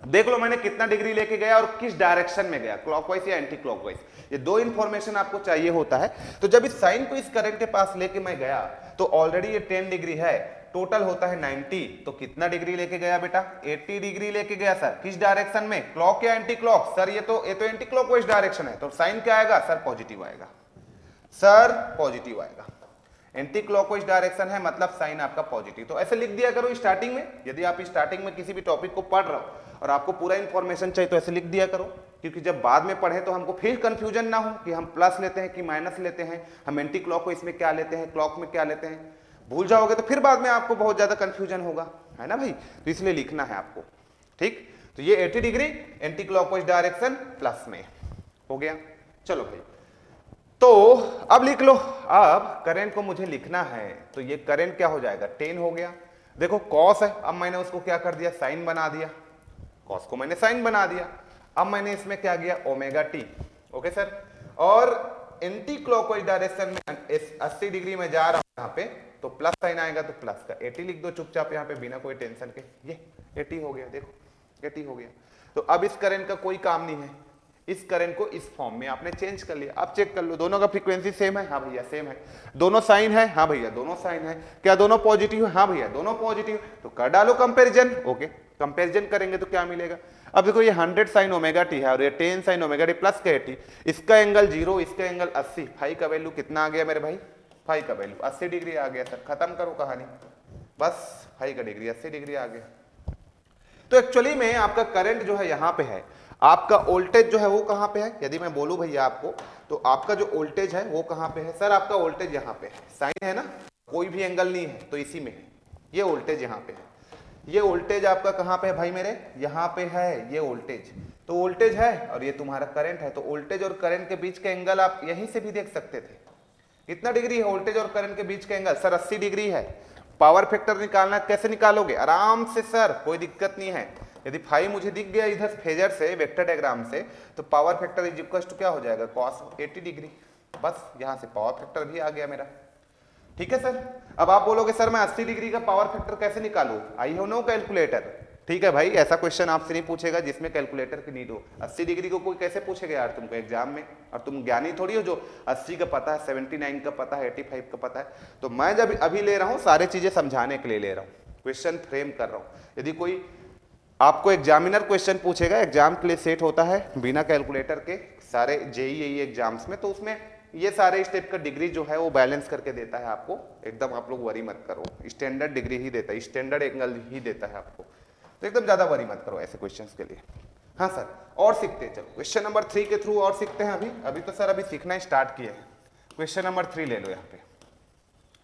देख लो मैंने कितना डिग्री लेके गया और किस डायरेक्शन में गया, क्लॉकवाइज या एंटी क्लॉकवाइज। ये दो इंफॉर्मेशन आपको चाहिए होता है। तो जब इस साइन को इस करंट के पास लेके मैं गया तो ऑलरेडी ये 10 डिग्री है, टोटल होता है 90, तो कितना डिग्री लेके गया बेटा, 80 डिग्री लेके गया सर। किस डायरेक्शन में, क्लॉक या एंटी क्लॉक सर, ये तो एंटी क्लॉकवाइज डायरेक्शन है, तो साइन क्या आएगा सर, पॉजिटिव आएगा सर, पॉजिटिव आएगा। एंटी क्लॉकवाइज डायरेक्शन है मतलब साइन आपका पॉजिटिव। तो ऐसे लिख दिया करो स्टार्टिंग में, यदि आप स्टार्टिंग में किसी भी टॉपिक को पढ़ रहे हो और आपको पूरा इंफॉर्मेशन चाहिए तो ऐसे लिख दिया करो, क्योंकि जब बाद में पढ़े तो हमको फिर कंफ्यूजन ना हो कि हम प्लस लेते हैं कि माइनस लेते हैं, हम एंटी क्लॉक को इसमें क्या लेते हैं, क्लॉक में क्या लेते हैं, भूल जाओगे तो फिर बाद में आपको बहुत ज्यादा कंफ्यूजन होगा, है ना भाई। तो इसलिए लिखना है आपको, ठीक। तो ये 80 degree anti clockwise direction plus में हो गया। चलो भाई, तो अब लिख लो। अब करंट को मुझे लिखना है, तो ये करंट क्या हो जाएगा, 10 हो गया। देखो कॉस है, अब मैंने उसको क्या कर दिया, साइन बना दिया, कॉस को मैंने साइन बना दिया। अब मैंने इसमें क्या किया, ओमेगा टी, ओके सर। और एंटी क्लॉकवाइज डायरेक्शन में 80 डिग्री में जा रहा हूं यहाँ पे, तो प्लस साइन आएगा, तो प्लस का 80 लिख दो चुपचाप यहाँ पे बिना कोई टेंशन के। ये 80 हो गया, देखो 80 हो गया। तो अब इस करंट का कोई काम नहीं है, इस करंट को इस फॉर्म में आपने चेंज कर लिया। अब चेक कर लो, दोनों का फ्रीक्वेंसी सेम है, हाँ भैया सेम है। दोनों साइन है, हाँ भैया दोनों साइन है। क्या दोनों पॉजिटिव है, हाँ भैया दोनों पॉजिटिव। तो कर डालो कंपैरिजन, ओके। कंपैरिजन करेंगे तो क्या मिलेगा, अब देखो ये 100 साइन ओमेगा टी है और ये 10 साइन ओमेगा टी प्लस का 80, इसका एंगल 0, इसका एंगल 80, फाई का वैल्यू कितना आ गया मेरे भाई, फाई का वैल्यू 80 डिग्री आ गया सर। खत्म करो कहानी, बस फाई का डिग्री 80 डिग्री आ गया। तो एक्चुअली में आपका करंट जो है यहाँ पे है, आपका वोल्टेज जो है वो कहां पे है। यदि मैं बोलूं भैया आपको, तो आपका जो वोल्टेज है वो कहां पे है सर, आपका वोल्टेज यहाँ पे है, साइन है ना, कोई भी एंगल नहीं है तो इसी में है, ये वोल्टेज यहाँ पे है। ये वोल्टेज आपका कहां पे है भाई मेरे, यहाँ पे है ये वोल्टेज। तो वोल्टेज है और ये तुम्हारा करंट है, तो वोल्टेज और करंट के बीच का एंगल आप यहीं से भी देख सकते थे। कितना डिग्री है वोल्टेज और करंट के बीच का एंगल? सर 80 डिग्री है। पावर फैक्टर निकालना, कैसे निकालोगे? आराम से सर, कोई दिक्कत नहीं है। यदि फाई मुझे दिख गया इधर फेजर से, वेक्टर डायग्राम से, तो power factor is equal to क्या हो जाएगा? cos 80 degree. बस यहां से पावर फैक्टर भी आ गया मेरा। ठीक है सर। अब आप बोलोगे सर मैं 80 डिग्री का पावर फैक्टर कैसे निकालूं? आई हो नो कैलकुलेटर। ठीक है भाई, ऐसा क्वेश्चन आपसे नहीं पूछेगा जिसमें कैलकुलेटर की नीड हो। 80 डिग्री को कोई कैसे पूछेगा यार तुमको एग्जाम में? और तुम ज्ञानी थोड़ी हो जो 80 का पता है, 79 का पता है, 85 का पता है। तो मैं जब अभी ले रहा हूं सारी चीजें समझाने के लिए ले रहा हूं, क्वेश्चन फ्रेम कर रहा हूं। यदि कोई आपको एग्जामिनर क्वेश्चन पूछेगा, एग्जाम के लिए सेट होता है बिना कैलकुलेटर के सारे जेईई एग्जाम्स में, तो उसमें ये सारे स्टेप का डिग्री जो है वो बैलेंस करके देता है आपको। एकदम आप लोग वरी मत करो, स्टैंडर्ड डिग्री ही देता है, स्टैंडर्ड एंगल ही देता है आपको, तो एकदम ज्यादा वरी मत करो ऐसे क्वेश्चंस के लिए। हाँ सर, और सीखते हैं। चलो क्वेश्चन नंबर 3 के थ्रू और सीखते हैं। अभी तो सर अभी सीखना स्टार्ट किए हैं। क्वेश्चन नंबर 3 ले लो यहाँ पे।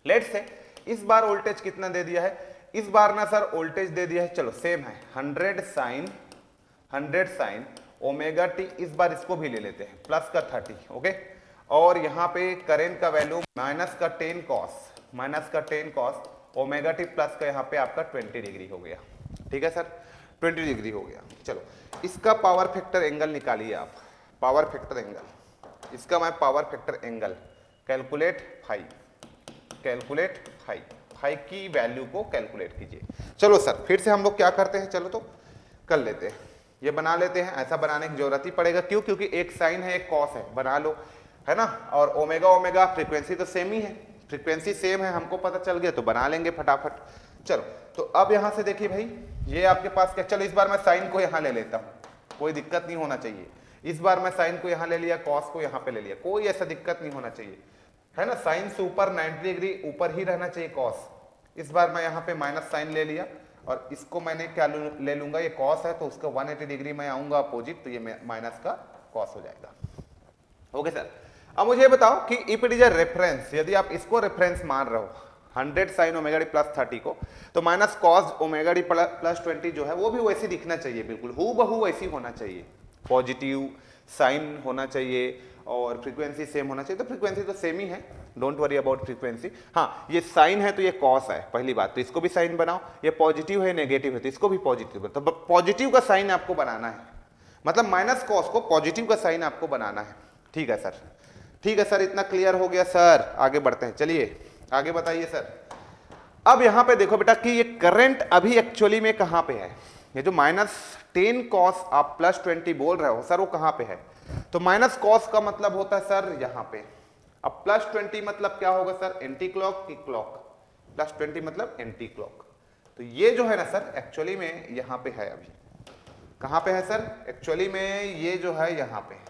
लेट्स से इस बार वोल्टेज कितना दे दिया है? इस बार ना सर वोल्टेज दे दिया है, चलो सेम है, 100 साइन ओमेगा टी। इस बार इसको भी ले लेते हैं, प्लस का 30, ओके। और यहाँ पे करेंट का वैल्यू माइनस का 10 कॉस ओमेगा टी, प्लस का यहाँ पे आपका 20 डिग्री हो गया। ठीक है सर, 20 डिग्री हो गया। चलो इसका पावर फैक्टर एंगल निकालिए आप। पावर फैक्टर एंगल, इसका मैं power factor angle calculate phi की वैल्यू को कैलकुलेट कीजिए। चलो सर फिर से हम लोग क्या करते हैं, चलो तो कर लेते हैं, ये बना लेते हैं। ऐसा बनाने की जरूरत ही पड़ेगा, क्यों? क्योंकि एक साइन है एक कॉस है, बना लो, है ना। और ओमेगा फ्रीक्वेंसी तो सेम ही है, फ्रीक्वेंसी सेम है, हमको पता चल गया, तो बना लेंगे फटाफट। चलो तो अब यहां से देखिए भाई, ये आपके पास क्या, चलो इस बार मैं साइन को यहां ले लेता हूं, कोई दिक्कत नहीं होना चाहिए। इस बार मैं साइन को यहां ले लिया, कॉस को यहां पे ले लिया, कोई ऐसा दिक्कत नहीं होना चाहिए, है ना। साइन से ऊपर 90 डिग्री ऊपर ही रहना चाहिए कॉस। इस बार मैं यहाँ पे माइनस साइन ले लिया और इसको मैंने क्या ले लूंगा, ये कॉस है तो उसका 180 डिग्री मैं आऊंगा अपोजिट, तो ये माइनस का कॉस हो जाएगा। ओके सर, अब मुझे बताओ कि if it is a reference, यदि आप इसको रेफरेंस मान रहे हो 100 साइन ओमेगा डी प्लस 30 को, तो minus cos omega D plus 20 जो है वो भी वैसे दिखना चाहिए, बिल्कुल हूबहू वैसी होना चाहिए। पॉजिटिव साइन होना चाहिए और फ्रीक्वेंसी सेम होना चाहिए, तो फ्रीक्वेंसी तो सेम ही है, डोंट वरी अबाउट फ्रीक्वेंसी। हाँ, ये साइन है तो ये कॉस है, पहली बात तो इसको भी साइन बनाओ। ये पॉजिटिव है नेगेटिव है तो इसको भी पॉजिटिव, तो पॉजिटिव का साइन आपको बनाना है, मतलब माइनस कॉस को पॉजिटिव का साइन आपको बनाना है। ठीक है सर, ठीक है सर, इतना क्लियर हो गया सर। आगे बढ़ते हैं, चलिए आगे बताइए सर। अब यहां पे देखो बेटा कि ये करंट अभी एक्चुअली में कहां पे है, ये जो -10 कॉस आप +20 बोल रहे हो सर, वो कहां पे है? तो माइनस कॉस का मतलब होता है सर यहां पे। अब +20 मतलब क्या होगा सर? एंटी क्लॉक की क्लॉक, +20 मतलब एंटी क्लॉक। तो ये जो है ना सर एक्चुअली में यहां पे है, अभी कहां पे है सर? एक्चुअली में ये जो है यहां पे है।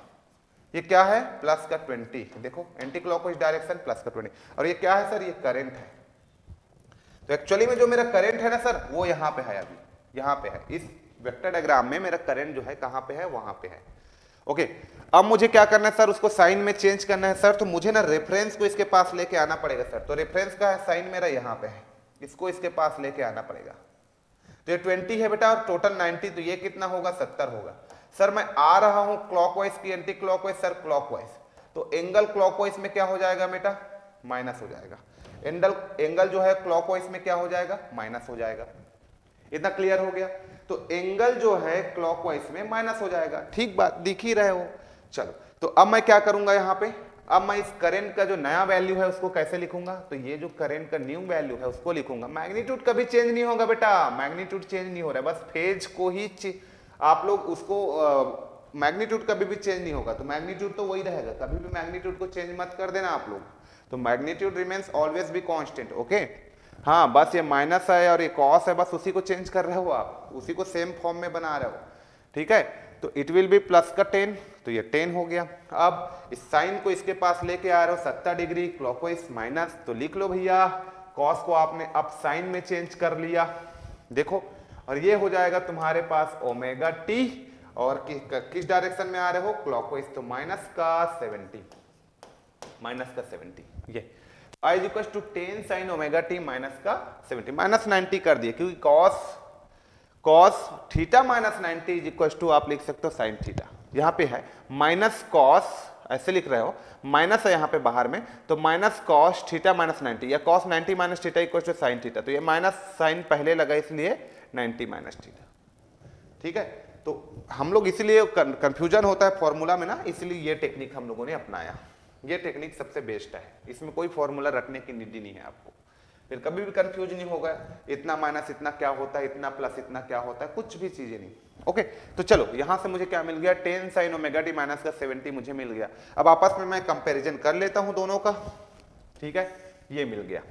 ये क्या है? प्लस का 20, देखो एंटी क्लॉकवाइज डायरेक्शन, प्लस का 20। और ये क्या है सर? ये करंट है। तो एक्चुअली में जो मेरा करंट है ना सर, वो यहाँ पे है, अभी यहाँ पे है, इस वेक्टर डायग्राम में मेरा करंट जो है कहाँ पे है? वहां पे है। ओके, अब मुझे क्या करना है सर? उसको साइन में चेंज करना है सर, तो मुझे ना रेफरेंस को इसके पास लेके आना पड़ेगा सर। तो रेफरेंस का है साइन मेरा यहाँ पे है, इसको इसके पास लेके आना पड़ेगा। तो ये 20 है बेटा और टोटल 90, तो ये कितना होगा? 70 होगा। सर मैं आ रहा हूं क्लॉकवाइज की एंटी क्लॉकवाइज? सर क्लॉकवाइज, तो एंगल क्लॉकवाइज में क्या हो जाएगा बेटा? माइनस हो जाएगा। एंगल जो है क्लॉकवाइज में क्या हो जाएगा? माइनस हो जाएगा। इतना क्लियर हो गया? तो एंगल जो है क्लॉकवाइज में माइनस हो जाएगा, ठीक बात दिख ही रहे हो। चलो तो अब मैं क्या करूंगा यहाँ पे, अब मैं इस करंट का जो नया वैल्यू है उसको कैसे लिखूंगा? तो ये जो करंट का न्यू वैल्यू है उसको लिखूंगा। मैग्नीट्यूड कभी चेंज नहीं होगा बेटा, मैग्नीट्यूड चेंज नहीं हो रहा है, बस फेज को ही आप लोग उसको मैग्नीट्यूड कभी भी चेंज नहीं होगा, तो मैग्नीट्यूड तो वही रहेगा, कभी भी मैग्नीट्यूड को चेंज मत कर देना आप लोग। तो magnitude remains always be constant, okay. हाँ, बस ये माइनस है और ये कॉस है, बस उसी को चेंज कर रहे हो आप, उसी को सेम फॉर्म में बना रहे हो, ठीक है। तो इट विल बी प्लस का 10, तो ये 10 हो गया। अब इस साइन को इसके पास लेके आ रहे हो 70 डिग्री क्लॉकवाइज माइनस, तो लिख लो भैया कॉस को आपने अब साइन में चेंज कर लिया, देखो, और ये हो जाएगा तुम्हारे पास ओमेगा टी, और किस डायरेक्शन में आ रहे हो? क्लॉकवाइज, तो माइनस का 70, ये I is equal to 10 sine omega T minus का 70, -90 कर दिए, क्योंकि cos theta minus 90 is equal to आप लिख सकते हो साइन थीटा। यहां पे है माइनस कॉस, ऐसे लिख रहे हो, माइनस है यहां पे बाहर में, तो माइनस कॉस थीटा माइनस 90 या cos 90 minus theta equal to sine theta. तो ये माइनस साइन पहले लगा इसलिए 90 माइनस थीटा। ठीक है, तो हम लोग इसीलिए कंफ्यूजन होता है फॉर्मूला में ना, इसलिए ये टेक्निक हम लोगों ने अपनाया। ये टेक्निक सबसे बेस्ट है, इसमें कोई फॉर्मूला रखने की नीड नहीं है आपको, फिर कभी भी कंफ्यूज नहीं होगा इतना माइनस इतना क्या होता है, इतना प्लस इतना क्या होता है, कुछ भी चीजें नहीं। ओके, तो चलो यहां से मुझे क्या मिल गया, ten sign omega T minus का 70 मुझे मिल गया। अब आपस में मैं कंपैरिजन कर लेता हूं दोनों का। ठीक है, ये मिल गया,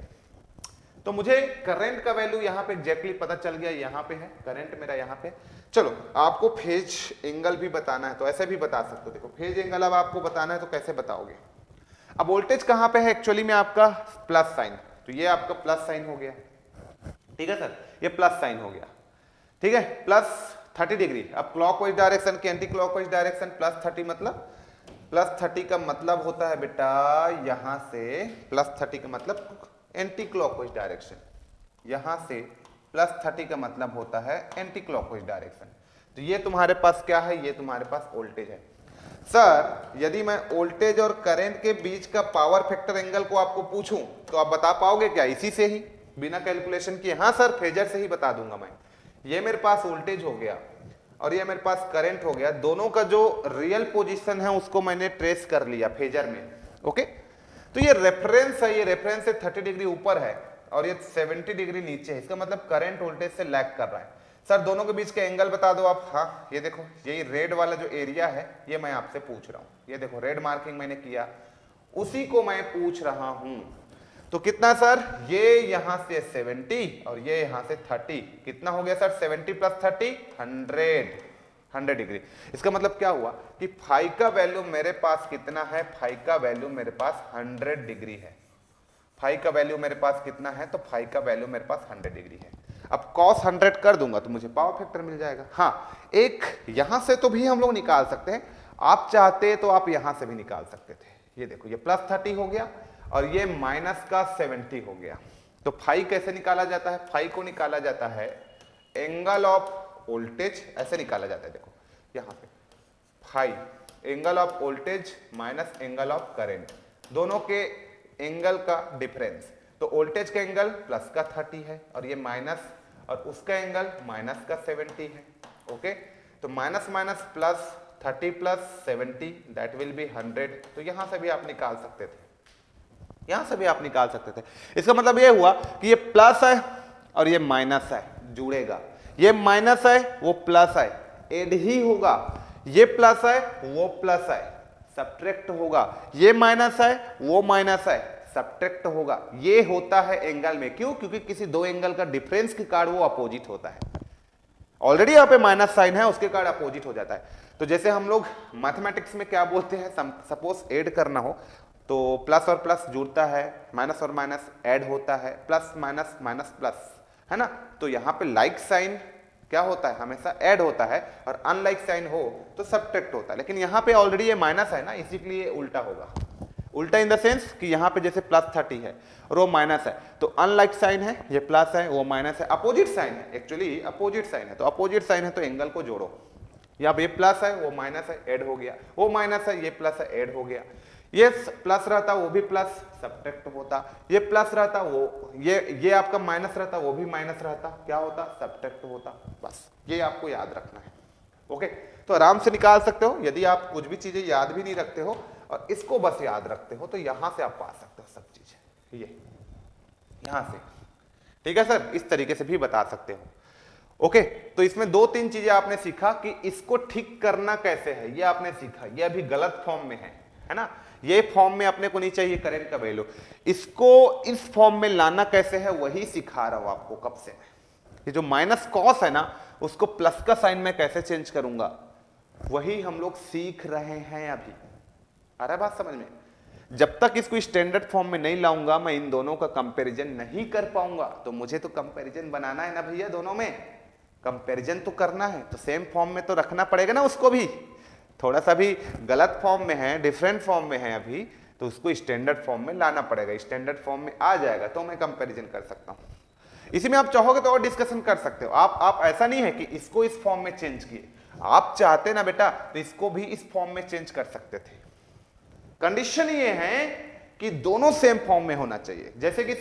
तो मुझे करंट का वैल्यू यहाँ पे एग्जैक्टली पता चल गया, यहाँ पे है करंट मेरा यहाँ पे। चलो आपको फेज एंगल भी बताना है तो ऐसे भी बता सकते हो। देखो फेज एंगल अब आपको बताना है तो कैसे बताओगे। अब वोल्टेज कहाँ पे है एक्चुअली में आपका प्लस साइन, तो ये आपका प्लस साइन हो गया। ठीक है सर, ये प्लस साइन हो गया। ठीक है, प्लस 30 डिग्री। अब क्लॉकवाइज डायरेक्शन की एंटी क्लॉकवाइज डायरेक्शन प्लस 30 मतलब प्लस 30 का मतलब होता है बेटा यहां से प्लस 30 का मतलब एंटी क्लॉकवाइज डायरेक्शन, यहां से प्लस 30 का मतलब होता है एंटी क्लॉकवाइज डायरेक्शन। तो ये तुम्हारे पास क्या है, ये तुम्हारे पास वोल्टेज है। सर यदि मैं वोल्टेज और करंट के बीच का पावर फैक्टर एंगल को आपको पूछूं तो आप बता पाओगे क्या इसी से ही, बिना कैलकुलेशन किए? हाँ सर, फेजर से ही बता दूंगा मैं। ये मेरे पास वोल्टेज हो गया और ये मेरे पास करंट हो गया, दोनों का जो रियल पोजीशन है उसको मैंने ट्रेस कर लिया फेजर में। ओके, तो ये रेफरेंस है, ये रेफरेंस से 30 डिग्री ऊपर है और ये 70 डिग्री नीचे है, इसका मतलब करंट वोल्टेज से लैग कर रहा है। सर दोनों के बीच के एंगल बता दो आप। हाँ ये देखो, यही रेड वाला जो एरिया है ये मैं आपसे पूछ रहा हूं, ये देखो रेड मार्किंग मैंने किया, उसी को मैं पूछ रहा हूं। तो कितना सर, ये यहां से 70 और ये यहां से 30, कितना हो गया सर 70 प्लस 30 100 डिग्री। इसका मतलब क्या हुआ कि फाई का वैल्यू मेरे पास कितना है, फाई का वैल्यू मेरे पास 100 डिग्री है। फाई का वैल्यू मेरे पास कितना है, तो फाई का वैल्यू मेरे पास 100 डिग्री है। अब cos 100 कर दूंगा तो मुझे पावर फैक्टर मिल जाएगा। हाँ, एक यहां से तो भी हम लोग निकाल सकते हैं, आप चाहते तो आप यहां से भी निकाल सकते थे। ये देखो, ये प्लस 30 हो गया और ये माइनस का 70 हो गया। तो फाई कैसे निकाला जाता है, फाई को निकाला जाता है एंगल ऑफ वोल्टेज, ऐसे निकाला जाता है। देखो यहां पे phi angle of voltage minus angle of current, दोनों के एंगल का डिफरेंस। तो वोल्टेज का एंगल प्लस का 30 है और ये माइनस, और उसका एंगल माइनस का 70 है। ओके, तो minus minus plus 30 plus 70 that will be 100। तो यहां से भी आप निकाल सकते थे, यहां से भी आप निकाल सकते थे। इसका मतलब ये हुआ कि ये प्लस है और ये माइनस है, जुड़ेगा। ये माइनस है वो प्लस है, एड ही होगा। ये प्लस है वो प्लस है, सब्ट्रैक्ट होगा। ये माइनस है वो माइनस है, सब्ट्रैक्ट होगा। ये होता है एंगल में, क्यों? क्योंकि किसी दो एंगल का डिफरेंस के कारण वो अपोजिट होता है। ऑलरेडी यहां पे माइनस साइन है, उसके कारण अपोजिट हो जाता है। तो जैसे हम लोग मैथमेटिक्स में क्या बोलते हैं, सपोज ऐड करना हो तो प्लस और प्लस जुड़ता है, माइनस और माइनस ऐड होता है, प्लस माइनस माइनस प्लस, है ना। तो यहाँ पे लाइक साइन क्या होता है, हमेशा ऐड होता है, और अनलाइक साइन हो तो सब्ट्रैक्ट होता है। लेकिन यहाँ पे ऑलरेडी ये माइनस है ना, इसीलिए उल्टा होगा। उल्टा इन द सेंस कि यहाँ पे जैसे प्लस 30 है और वो माइनस है, तो अनलाइक साइन है, ये प्लस है वो माइनस है, अपोजिट साइन है, एक्चुअली अपोजिट साइन है। तो अपोजिट साइन है तो एंगल को जोड़ो, यहाँ पे ये प्लस है वो माइनस है, ऐड हो गया, वो माइनस है ये प्लस है, ऐड हो गया। ये प्लस रहता वो भी प्लस, सब्ट्रैक्ट होता। ये प्लस रहता वो ये आपका माइनस रहता वो भी माइनस रहता, क्या होता, सब्ट्रैक्ट होता। बस ये आपको याद रखना है। ओके, तो आराम से निकाल सकते हो। यदि आप कुछ भी चीजें याद भी नहीं रखते हो और इसको बस याद रखते हो तो यहां से आप पा सकते हो सब चीजें, ये यहां से। ठीक है सर, इस तरीके से भी बता सकते हो। ओके, तो इसमें दो तीन चीजें आपने सीखा कि इसको ठीक करना कैसे है, ये आपने सीखा। ये अभी गलत फॉर्म में है ना, ये फॉर्म में अपने को नहीं चाहिए करंट का वैल्यू, इसको इस फॉर्म में लाना कैसे है वही सिखा रहा हूं आपको कब से। ये जो माइनस कॉस है ना, उसको प्लस का साइन में कैसे चेंज करूंगा वही हम लोग सीख रहे हैं अभी। आ रहा है बात समझ में? जब तक इसको स्टैंडर्ड फॉर्म में नहीं लाऊंगा मैं इन दोनों का कंपैरिजन नहीं कर पाऊंगा। तो मुझे तो कंपैरिजन बनाना है ना भैया, दोनों में कंपैरिजन तो करना है, तो सेम फॉर्म में तो रखना पड़ेगा ना उसको भी। थोड़ा सा भी गलत फॉर्म में है, डिफरेंट फॉर्म में है अभी, तो उसको स्टैंडर्ड फॉर्म में लाना पड़ेगा। स्टैंडर्ड फॉर्म में आ जाएगा तो मैं कंपैरिजन कर सकता हूं। इसी में आप चाहोगे तो और डिस्कशन कर सकते हो। आप ऐसा नहीं है कि इसको इस फॉर्म में चेंज किए, आप चाहते ना बेटा तो इसको भी इस फॉर्म में चेंज कर सकते थे। कंडीशन ये है कि दोनों सेम फॉर्म में होना चाहिए। जैसे कि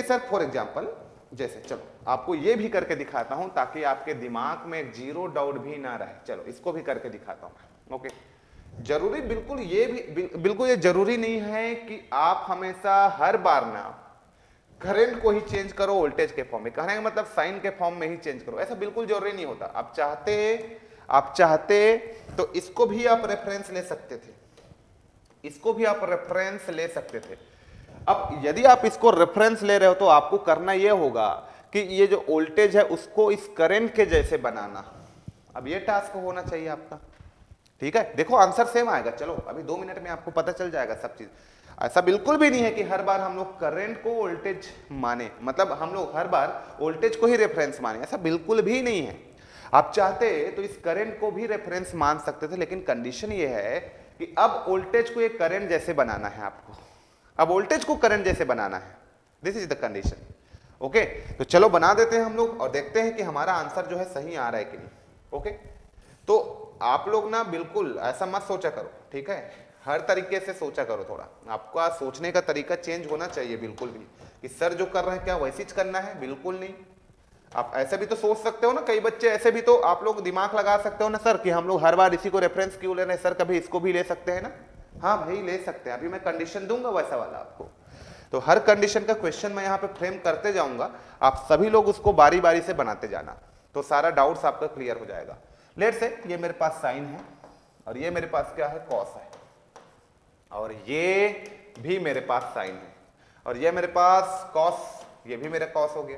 सर फॉर एग्जांपल, जैसे चलो आपको ये भी करके दिखाता हूं ताकि आपके दिमाग में जीरो डाउट भी ना रहे। चलो इसको भी करके दिखाता हूं। ओके, जरूरी बिल्कुल ये जरूरी नहीं है कि आप हमेशा हर बार ना करंट को ही चेंज करो वोल्टेज के फॉर्म में। कहने का मतलब साइन के फॉर्म में ही चेंज करो, ऐसा बिल्कुल जरूरी नहीं होता। आप चाहते तो इसको भी आप रेफरेंस ले सकते थे, इसको भी आप रेफरेंस ले सकते थे। अब यदि आप इसको रेफरेंस ले रहे हो तो आपको करना यह होगा कि ये जो वोल्टेज है उसको इस करंट के जैसे बनाना। अब ये टास्क होना चाहिए आपका, ठीक है। देखो आंसर सेम आएगा, चलो अभी 2 मिनट में आपको पता चल जाएगा सब चीज। ऐसा बिल्कुल भी नहीं है कि हर बार हम लोग करंट को वोल्टेज माने, मतलब हम लोग हर बार वोल्टेज को ही रेफरेंस माने, ऐसा बिल्कुल भी नहीं है। आप चाहते तो इस करंट को भी रेफरेंस मान सकते थे, लेकिन कंडीशन ये है कि अब वोल्टेज को एक करंट जैसे बनाना है आपको। अब वोल्टेज को करंट जैसे बनाना है, this is the condition. Okay, तो चलो बना देते हैं हम लोग और देखते हैं कि हमारा आंसर जो है सही आ रहा है कि नहीं। ओके, तो आप लोग ना बिल्कुल ऐसा मत सोचा करो, ठीक है। हर तरीके से सोचा करो, थोड़ा आपका सोचने का तरीका चेंज होना चाहिए। बिल्कुल भी कि सर जो कर रहे हैं क्या वैसे ही करना है, बिल्कुल नहीं। आप ऐसे भी तो सोच सकते हो ना, कई बच्चे ऐसे भी तो आप लोग दिमाग लगा सकते हो ना सर कि हम लोग हर बार इसी को रेफरेंस क्यों ले रहे हैं सर, कभी इसको भी ले सकते हैं ना। हाँ भाई ले सकते हैं, अभी मैं कंडीशन दूंगा वैसा वाला आपको। तो हर कंडीशन का क्वेश्चन मैं यहाँ पे फ्रेम करते जाऊंगा, आप सभी लोग उसको बारी बारी से बनाते जाना, तो सारा डाउट्स आपका क्लियर हो जाएगा। लेट्स से ये मेरे पास साइन है और ये मेरे पास क्या है, कॉस है, और ये भी मेरे पास साइन है और ये मेरे पास कॉस, ये भी मेरा कॉस हो गया।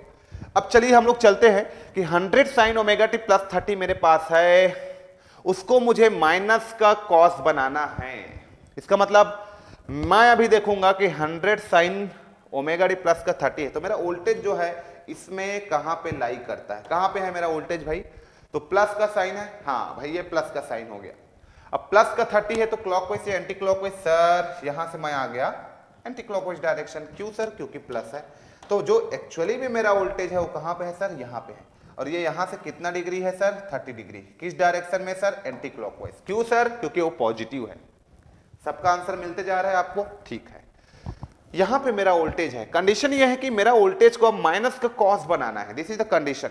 अब चलिए हम लोग चलते हैं कि 100 साइन ओमेगा टी प्लस 30 मेरे पास है, उसको मुझे माइनस का कॉस बनाना है। इसका मतलब मैं अभी देखूंगा कि 100 साइन ओमेगा टी प्लस का 30 है, तो मेरा वोल्टेज जो है इसमें कहां पे लाई करता है, कहां पे है मेरा वोल्टेज भाई, तो प्लस का साइन है। हाँ भाई ये प्लस का साइन हो गया। अब प्लस का 30 है तो क्लॉकवाइज या एंटी क्लॉकवाइज, सर यहां से मैं आ गया एंटी क्लॉकवाइज डायरेक्शन। क्यों सर, क्योंकि प्लस है। तो जो एक्चुअली में मेरा वोल्टेज है वो कहां पे है सर, यहां पे है। और ये यहां से कितना डिग्री है सर, 30 डिग्री। किस डायरेक्शन में सर, एंटी क्लॉकवाइज। क्यों सर, क्योंकि वो पॉजिटिव है। सबका आंसर मिलते जा रहा है आपको, ठीक है। यहां पे मेरा वोल्टेज है, कंडीशन ये है कि मेरा वोल्टेज को अब माइनस का कॉस बनाना है, दिस इज द कंडीशन।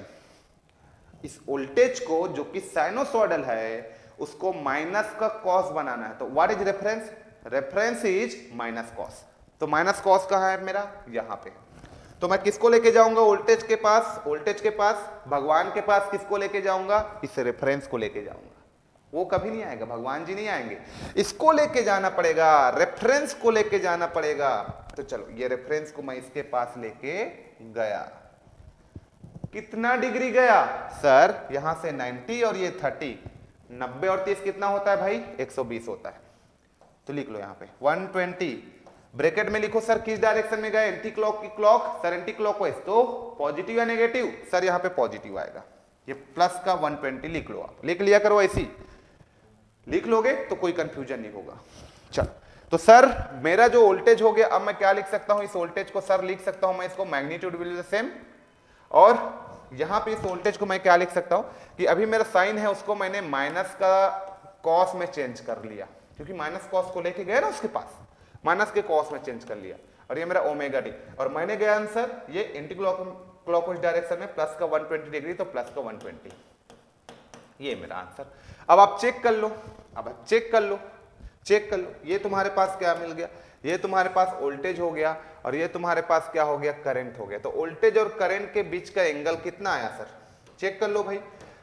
इस वोल्टेज को जो कि साइनोसॉइडल है उसको माइनस का कॉस बनाना है। तो what is reference, reference is minus cos. तो माइनस कॉस कहां है मेरा, यहां पे। तो मैं किसको लेके जाऊंगा वोल्टेज के पास, वोल्टेज के पास, भगवान के पास किसको लेके जाऊंगा, इस रेफरेंस को लेके जाऊंगा। वो कभी नहीं आएगा, भगवान जी नहीं आएंगे, इसको लेके जाना पड़ेगा, रेफरेंस को लेके जाना पड़ेगा। तो चलो ये रेफरेंस को मैं इसके पास लेके गया, कितना डिग्री गया सर, यहां से 90 और ये 30, 90 और 30 कितना होता है भाई, 120 होता है। तो लिख लो यहाँ पे 120, ब्रैकेट में लिखो सर किस डायरेक्शन में गए, एंटी क्लॉक की क्लॉक, सर एंटी क्लॉकवाइज, तो पॉजिटिव या नेगेटिव, सर यहाँ पे पॉजिटिव आएगा। ये प्लस का 120 लिख लो, आप लिख लिया करो, ऐसी लिख लोगे तो कोई कंफ्यूजन नहीं होगा। चल तो सर मेरा जो वोल्टेज हो गया, अब मैं क्या लिख सकता हूं, इस वोल्टेज को सर लिख सकता हूं मैं, इसको magnitude will be the same. और यहां पे इस वोल्टेज को मैं क्या लिख सकता हूं कि अभी मेरा साइन है उसको मैंने माइनस का कॉस में चेंज कर लिया, क्योंकि माइनस कॉस को लेके गया ना उसके पास, माइनस के कॉस में चेंज कर लिया। और ये मेरा ओमेगा टी, और मैंने गया आंसर ये एंटी क्लॉकवाइज डायरेक्शन में प्लस का 120 डिग्री, तो प्लस का 120, ये मेरा आंसर। अब आप चेक कर लो, अब आप चेक कर लो, चेक कर लो, ये तुम्हारे पास क्या मिल गया, ये तुम्हारे पास वोल्टेज हो गया और ये तुम्हारे पास क्या हो गया, करंट हो गया। तो वोल्टेज और करंट के बीच का एंगल कितना आया सर, चेक कर लो भाई।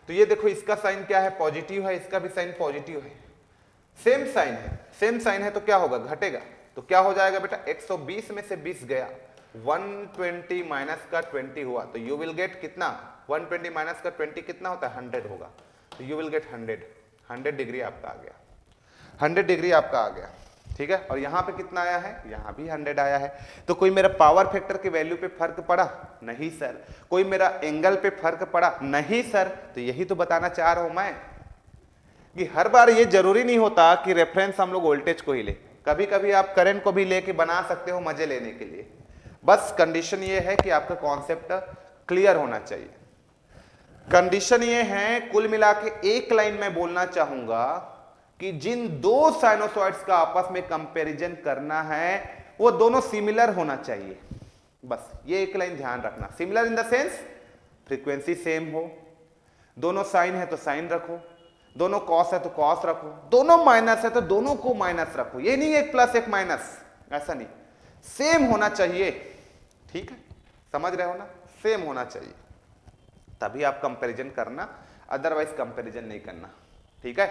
तो ये देखो इसका साइन क्या है, पॉजिटिव है, इसका भी साइन पॉजिटिव है, सेम साइन है, सेम साइन है, तो क्या होगा, घटेगा। तो क्या हो जाएगा बेटा, 120 में से 20 गया, 120 माइनस का 20 हुआ, तो यू विल गेट कितना, 120 माइनस का 20 कितना होता है, 100 होगा। तो यू विल गेट 100 डिग्री आपका आ गया, 100 डिग्री आपका आ गया, ठीक है। और यहां पे कितना आया है, यहां भी 100 आया है। तो कोई मेरा पावर फैक्टर की वैल्यू पे फर्क पड़ा, नहीं सर। कोई मेरा एंगल पे फर्क पड़ा, नहीं सर। तो यही तो बताना चाह रहा हूं मैं कि हर बार ये जरूरी नहीं होता कि रेफरेंस हम लोग वोल्टेज को ही ले, कभी कभी आप करंट को भी लेके बना सकते हो मजे लेने के लिए। बस कंडीशन ये है कि आपका कॉन्सेप्ट क्लियर होना चाहिए। कंडीशन ये है, कुल मिला के एक लाइन में बोलना चाहूंगा कि जिन दो साइनोसॉइड्स का आपस में कंपैरिजन करना है वो दोनों सिमिलर होना चाहिए। बस ये एक लाइन ध्यान रखना, similar in the sense frequency same हो, दोनों साइन है तो साइन रखो, दोनों कॉस है तो कॉस रखो, दोनों माइनस है तो दोनों को माइनस रखो। ये नहीं एक प्लस एक माइनस, ऐसा नहीं, सेम होना चाहिए। ठीक है, समझ रहे हो ना, सेम होना चाहिए, तभी आप कंपैरिजन करना, अदरवाइज कंपैरिजन नहीं करना। ठीक है,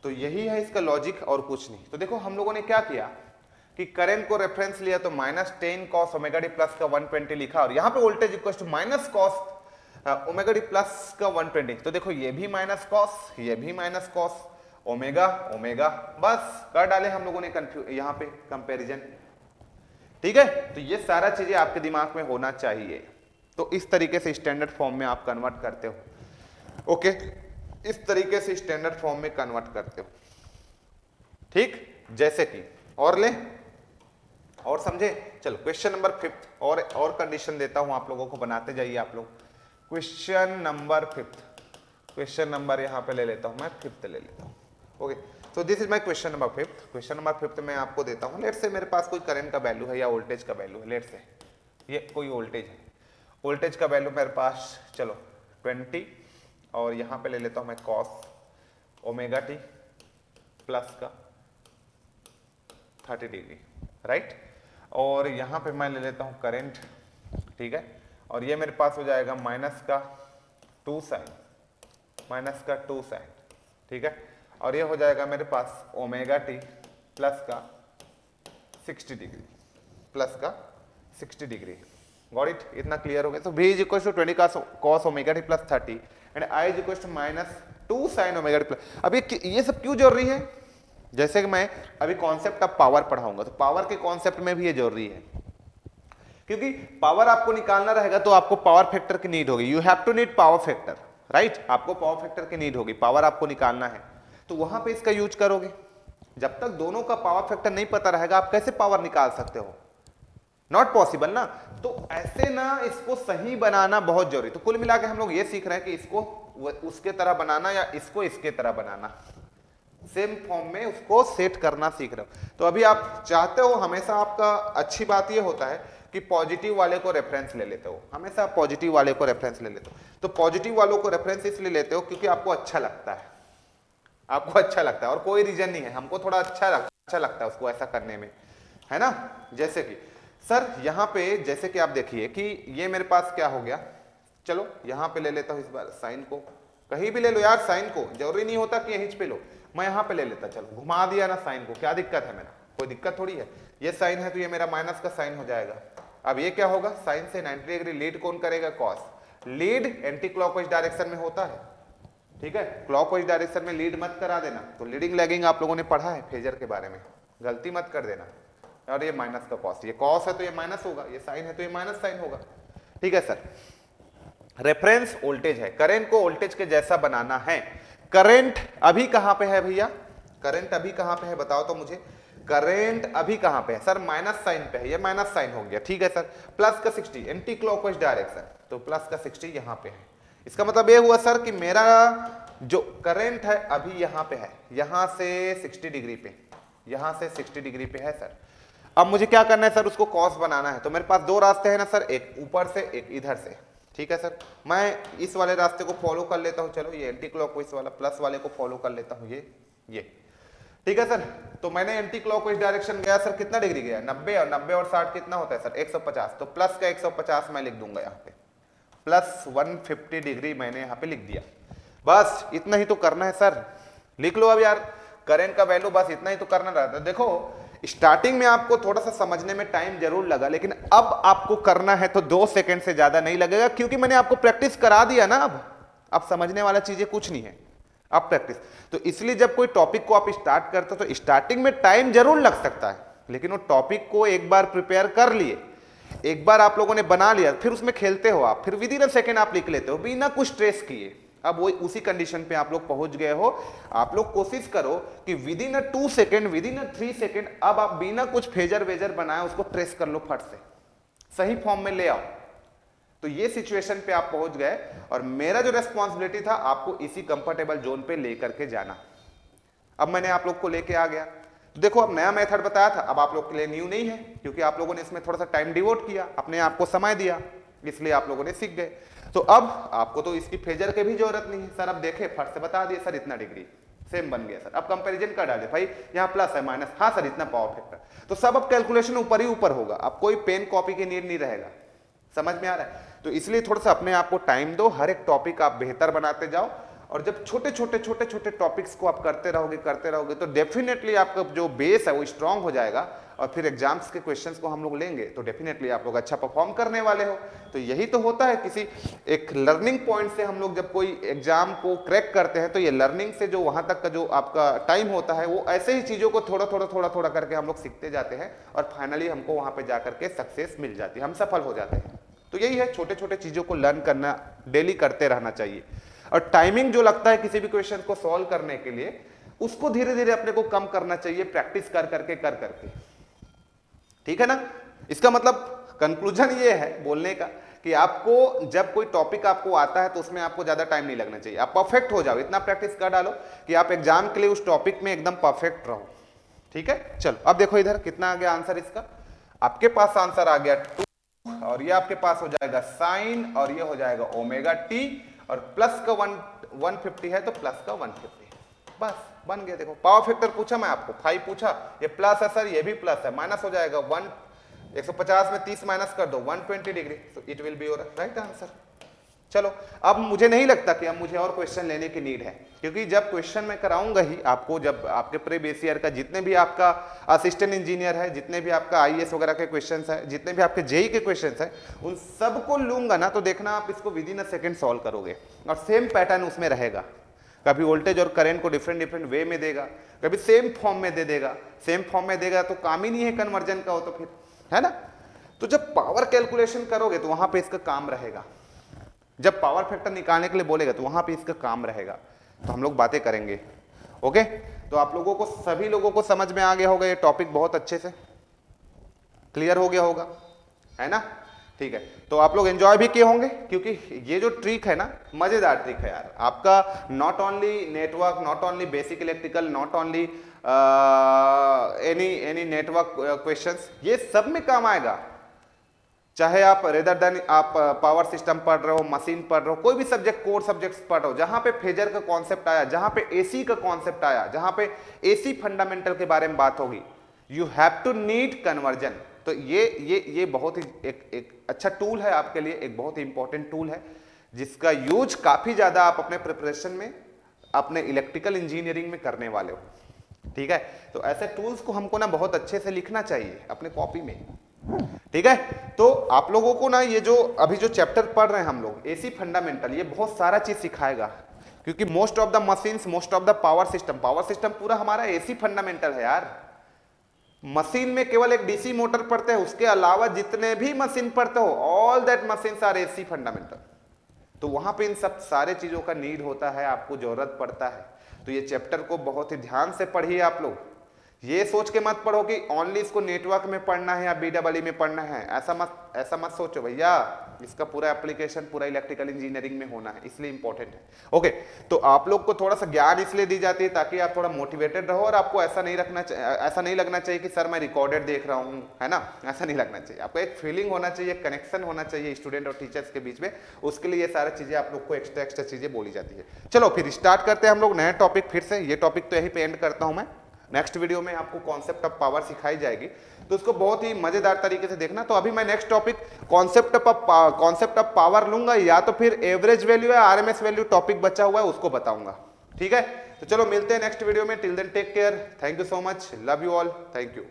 तो यही है इसका लॉजिक और कुछ नहीं। तो देखो हम लोगों ने क्या किया कि करंट को रेफरेंस लिया तो -10 cos ओमेगा डी प्लस का 120 लिखा, और यहां पे voltage equal to minus cos omega D plus का 120। तो देखो ये भी माइनस कॉस, ये भी माइनस कॉस, ओमेगा ओमेगा, बस कर डाले हम लोगों ने यहाँ पे कंपैरिजन। ठीक है, तो ये सारा चीजें आपके दिमाग में होना चाहिए। तो इस तरीके से स्टैंडर्ड फॉर्म में आप कन्वर्ट करते हो। ओके, इस तरीके से स्टैंडर्ड फॉर्म में कन्वर्ट करते हो। ठीक, जैसे कि और ले और समझे। चलो क्वेश्चन नंबर 5 और कंडीशन देता हूं आप लोगों को, बनाते जाइए आप लोग। क्वेश्चन नंबर 5, क्वेश्चन नंबर यहां पे ले लेता हूं मैं, 5 ले लेता हूं। Okay, so this is my question number 5। Question number 5 में आपको देता हूं, लेट्स से मेरे पास कोई करंट का वैल्यू है या वोल्टेज का वैल्यू है। लेट्स से ये कोई वोल्टेज है, वोल्टेज का वैल्यू मेरे पास चलो 20, और यहां पे ले लेता हूं मैं कॉस ओमेगा टी प्लस का 30 डिग्री, राइट। और यहां पे मैं ले लेता हूं करंट, ठीक है, और ये मेरे पास हो जाएगा माइनस का 2 साइन, माइनस का 2 साइन, ठीक है, और ये हो जाएगा मेरे पास ओमेगा टी प्लस का 60 डिग्री, प्लस का 60 डिग्री। गॉट इट, इतना क्लियर हो गया। तो v is equal to 20 cos omega T plus 30 and i is equal to -2 sin omega T plus. अब ये सब क्यों जरूरी है? जैसे कि मैं अभी कॉन्सेप्ट ऑफ पावर पढ़ाऊंगा, तो पावर के कॉन्सेप्ट में भी ये जरूरी है, क्योंकि पावर आपको निकालना रहेगा तो आपको पावर फैक्टर की नीड होगी। You have to need power factor, right. आपको पावर फैक्टर की नीड होगी, पावर आपको निकालना है, तो वहां पे इसका यूज करोगे। जब तक दोनों का पावर फैक्टर नहीं पता रहेगा, आप कैसे पावर निकाल सकते हो? नॉट पॉसिबल ना। तो ऐसे ना इसको सही बनाना बहुत जरूरी। तो कुल मिला के हम लोग ये सीख रहे हैं कि इसको उसके तरह बनाना या इसको इसके तरह बनाना, सेम फॉर्म में उसको सेट करना सीख रहे हो। तो अभी आप चाहते हो, हमेशा आपका अच्छी बात ये होता है कि पॉजिटिव वाले को रेफरेंस ले लेते हो, हमेशा पॉजिटिव वाले को रेफरेंस ले लेते हो। तो पॉजिटिव वालों को रेफरेंस इसलिए लेते हो क्योंकि आपको अच्छा लगता है, आपको अच्छा लगता है, और कोई रीजन नहीं है, हमको थोड़ा अच्छा लगता है उसको ऐसा करने में, है ना। जैसे कि सर यहाँ पे जैसे कि आप देखिए कि ये मेरे पास क्या हो गया, चलो यहाँ पे ले लेता हूँ इस बार साइन को, कहीं भी ले लो यार साइन को, जरूरी नहीं होता कि यहीं पे लो, मैं यहाँ पे ले लेता, चलो घुमा दिया ना साइन को, क्या दिक्कत है मेरा? कोई दिक्कत थोड़ी है। ये साइन है तो ये मेरा माइनस का साइन हो जाएगा। अब ये क्या होगा, साइन से 90 डिग्री लीड कौन करेगा? Cos. Lead anti clockwise direction में होता है, ठीक है, क्लॉकवाइज डायरेक्शन में लीड मत करा देना। तो लीडिंग लैगिंग आप लोगों ने पढ़ा है फेजर के बारे में, गलती मत कर देना। और ये माइनस का कॉस, ये कॉस है तो ये माइनस होगा, ये साइन है तो ये माइनस साइन होगा, ठीक है सर। रेफरेंस वोल्टेज है, करंट को वोल्टेज के जैसा बनाना है। करंट अभी कहां पे है भैया? करंट अभी कहां पे है बताओ तो मुझे। करंट अभी कहां पे है सर? माइनस साइन पे है, ये माइनस साइन हो गया, ठीक है सर। प्लस का 60 एंटी क्लॉकवाइज डायरेक्शन, तो प्लस का 60 यहां पे है। इसका मतलब ये हुआ सर कि मेरा जो करंट है अभी यहां पे है, यहां से 60 डिग्री पे, यहां से 60 डिग्री पे है सर। अब मुझे क्या करना है सर? उसको कॉस बनाना है। तो मेरे पास दो रास्ते हैं ना सर, एक ऊपर से एक इधर से, ठीक है सर। मैं इस वाले रास्ते को फॉलो कर लेता हूं, चलो ये एंटी क्लॉकवाइज वाला प्लस वाले को फॉलो कर लेता हूं, ये ठीक है सर। तो मैंने एंटी क्लॉकवाइज डायरेक्शन गया सर, कितना डिग्री गया? 90, और 90 और 60 कितना होता है सर? 150। तो प्लस का 150 मैं लिख दूंगा यहाँ पे, प्लस 150 डिग्री मैंने यहाँ पे लिख दिया। बस इतना ही तो करना है सर, लिख लो अब यार, करंट का वैल्यू बस इतना ही तो करना रहता है। देखो स्टार्टिंग में आपको थोड़ा सा समझने में टाइम जरूर लगा, लेकिन अब आपको करना है तो 2 सेकंड से ज्यादा नहीं लगेगा, क्योंकि मैंने आपको प्रैक्टिस करा दिया ना। अब समझने वाला चीजें कुछ नहीं है, अब प्रैक्टिस। तो इसलिए जब कोई टॉपिक को आप स्टार्ट करते हो तो स्टार्टिंग में टाइम जरूर लग सकता है, लेकिन वो टॉपिक को एक बार प्रिपेयर कर लिए, एक बार आप लोगों ने बना लिया, फिर उसमें खेलते हो आप, फिर विद इन अ सेकंड आप लिख लेते हो बिना कुछ स्ट्रेस किए। अब वो उसी कंडीशन पे आप लोग पहुंच गए हो। आप लोग कोशिश करो कि with in a 2 second, with in a 3 second, अब आप बिना कुछ फेजर वेजर बनाए उसको ट्रेस कर लो फट से। सही फॉर्म में ले आओ। तो ये सिचुएशन पे आप पहुंच गए और मेरा जो रेस्पॉन्सिबिलिटी था आपको इसी कंफर्टेबल जोन पे लेकर के जाना। अब मैंने आप लोग को लेके आ गया, तो देखो अब नया मेथड बताया था, अब आप लोग के लिए न्यू नहीं है, क्योंकि आप लोगों ने इसमें थोड़ा सा टाइम डिवोट किया, अपने आप को समय दिया, इसलिए आप लोगों ने सीख गए। तो अब आपको तो इसकी फेजर की भी जरूरत नहीं है। सर अब देखे फट से बता दिए सर इतना डिग्री सेम बन गया सर, अब कंपैरिजन कर डाले भाई यहाँ प्लस है माइनस, हाँ सर इतना पावर फैक्टर, तो सब अब कैलकुलेशन ऊपर ही ऊपर होगा, अब कोई पेन कॉपी की नीड नहीं रहेगा। समझ में आ रहा है? तो इसलिए थोड़ा सा अपने आप को टाइम दो, हर एक टॉपिक आप बेहतर बनाते जाओ, और जब छोटे छोटे टॉपिक्स को आप करते रहोगे तो डेफिनेटली आपका जो बेस है वो स्ट्रांग हो जाएगा, और फिर एग्जाम्स के क्वेश्चंस को हम लोग लेंगे तो डेफिनेटली आप लोग अच्छा परफॉर्म करने वाले हो। तो यही तो होता है, किसी एक लर्निंग पॉइंट से हम लोग जब कोई एग्जाम को क्रैक करते हैं तो ये लर्निंग से जो वहां तक का जो आपका टाइम होता है वो ऐसे ही चीजों को थोड़ा करके हम लोग सीखते जाते हैं, और फाइनली हमको वहां पे जा करके सक्सेस मिल जाती है, हम सफल हो जाते हैं। तो यही है, छोटे छोटे चीजों को लर्न करना, डेली करते रहना चाहिए। और टाइमिंग जो लगता है किसी भी क्वेश्चन को सॉल्व करने के लिए, उसको धीरे धीरे अपने को कम करना चाहिए, प्रैक्टिस कर करके। ठीक है ना? इसका मतलब कंक्लूजन ये है बोलने का कि आपको जब कोई टॉपिक आपको आता है तो उसमें आपको ज्यादा टाइम नहीं लगना चाहिए, आप परफेक्ट हो जाओ, इतना प्रैक्टिस कर डालो कि आप एग्जाम के लिए उस टॉपिक में एकदम परफेक्ट रहो। ठीक है, चलो अब देखो इधर कितना आ गया आंसर इसका, आपके पास आंसर आ गया 2, और ये आपके पास हो जाएगा साइन, और ये हो जाएगा ओमेगा टी, और प्लस का 150 है तो प्लस का 150, बस बन गया। देखो पावर फैक्टर पूछा मैं आपको 5 पूछा, ये प्लस है सर, ये भी प्लस है, माइनस हो जाएगा 150 में 30 माइनस कर दो 120 डिग्री, तो it will be your right answer. चलो अब मुझे नहीं लगता कि अब मुझे और क्वेश्चन लेने की नीड है, क्योंकि जब क्वेश्चन मैं कराऊंगा ही आपको, जब आपके प्रीवियस ईयर का जितने भी आपका असिस्टेंट इंजीनियर है, जितने भी आपका आईएएस वगैरह के क्वेश्चंस है, जितने भी आपके जेई के क्वेश्चंस है, उन सबको लूंगा ना, तो देखना आप इसको with in a second solve करोगे, और सेम पैटर्न उसमें रहेगा। कभी वोल्टेज और करंट को डिफरेंट वे में देगा, कभी सेम फॉर्म में दे देगा, सेम फॉर्म में देगा तो काम ही नहीं है कन्वर्जन का हो, तो फिर है ना। तो जब पावर कैलकुलेशन करोगे तो वहां पे इसका काम रहेगा, जब पावर फैक्टर निकालने के लिए बोलेगा तो वहां पे इसका काम रहेगा, तो हम लोग बातें करेंगे। ओके, तो आप लोगों को, सभी लोगों को समझ में आ गया होगा, ये टॉपिक बहुत अच्छे से क्लियर हो गया होगा, है ना? ठीक है, तो आप लोग एंजॉय भी किए होंगे, क्योंकि ये जो ट्रिक है ना, मजेदार ट्रिक है यार आपका। Not only network, not only basic electrical, not only any network questions, ये सब में काम आएगा। चाहे आप रेदर देन आप पावर सिस्टम पढ़ रहे हो, मशीन पढ़ रहे हो, कोई भी सब्जेक्ट, कोर सब्जेक्ट्स पढ़ रहे हो, जहां पे फेजर का कॉन्सेप्ट आया, जहां पे एसी का कॉन्सेप्ट आया, जहां पे एसी फंडामेंटल के बारे में बात होगी, you have to need conversion. तो ये बहुत ही एक अच्छा टूल है आपके लिए, एक बहुत ही इंपॉर्टेंट टूल है, जिसका यूज काफी ज्यादा आप अपने प्रिपरेशन में, अपने इलेक्ट्रिकल इंजीनियरिंग में करने वाले हो। ठीक है, तो ऐसे टूल्स को हमको ना बहुत अच्छे से लिखना चाहिए अपने कॉपी में। ठीक है, तो आप लोगों को ना ये जो अभी जो चैप्टर पढ़ रहे हैं हम लोग, एसी फंडामेंटल, ये बहुत सारा चीज सिखाएगा, क्योंकि most of the machines, most of the power system पूरा हमारा एसी फंडामेंटल है यार। मशीन में केवल एक डीसी मोटर पढ़ते हैं, उसके अलावा जितने भी मशीन पढ़ते हो, all that machines R AC fundamental. तो वहां पे इन सब सारे चीजों का नीड होता है, आपको जरूरत पड़ता है। तो ये चैप्टर को बहुत ही ध्यान से पढ़िए आप लोग, ये सोच के मत पढ़ो कि ओनली इसको नेटवर्क में पढ़ना है या बीडब्ल्यू में पढ़ना है, ऐसा मत सोचो भैया, इसका पूरा एप्लीकेशन पूरा इलेक्ट्रिकल इंजीनियरिंग में होना है, इसलिए इंपॉर्टेंट है। ओके, तो आप लोग को थोड़ा सा ज्ञान इसलिए दी जाती है ताकि आप थोड़ा मोटिवेटेड रहो, और आपको ऐसा नहीं लगना चाहिए कि सर मैं रिकॉर्डेड देख रहा हूँ, है ना, ऐसा नहीं लगना चाहिए। आपको एक फीलिंग होना चाहिए, कनेक्शन होना चाहिए स्टूडेंट और टीचर्स के बीच में, उसके लिए ये सारी चीजें आप लोग को एक्स्ट्रा चीजें बोली जाती है। चलो फिर स्टार्ट करते हैं हम लोग नया टॉपिक फिर से। ये टॉपिक तो यहीं पे एंड करता हूं मैं, नेक्स्ट वीडियो में आपको कॉन्सेप्ट ऑफ पावर सिखाई जाएगी, तो उसको बहुत ही मजेदार तरीके से देखना। तो अभी मैं next topic concept of power लूंगा, या तो फिर एवरेज वैल्यू या आरएमएस वैल्यू टॉपिक बचा हुआ है उसको बताऊंगा। ठीक है, तो चलो मिलते हैं नेक्स्ट वीडियो में। Till then take care, thank you so much, love you all, thank you.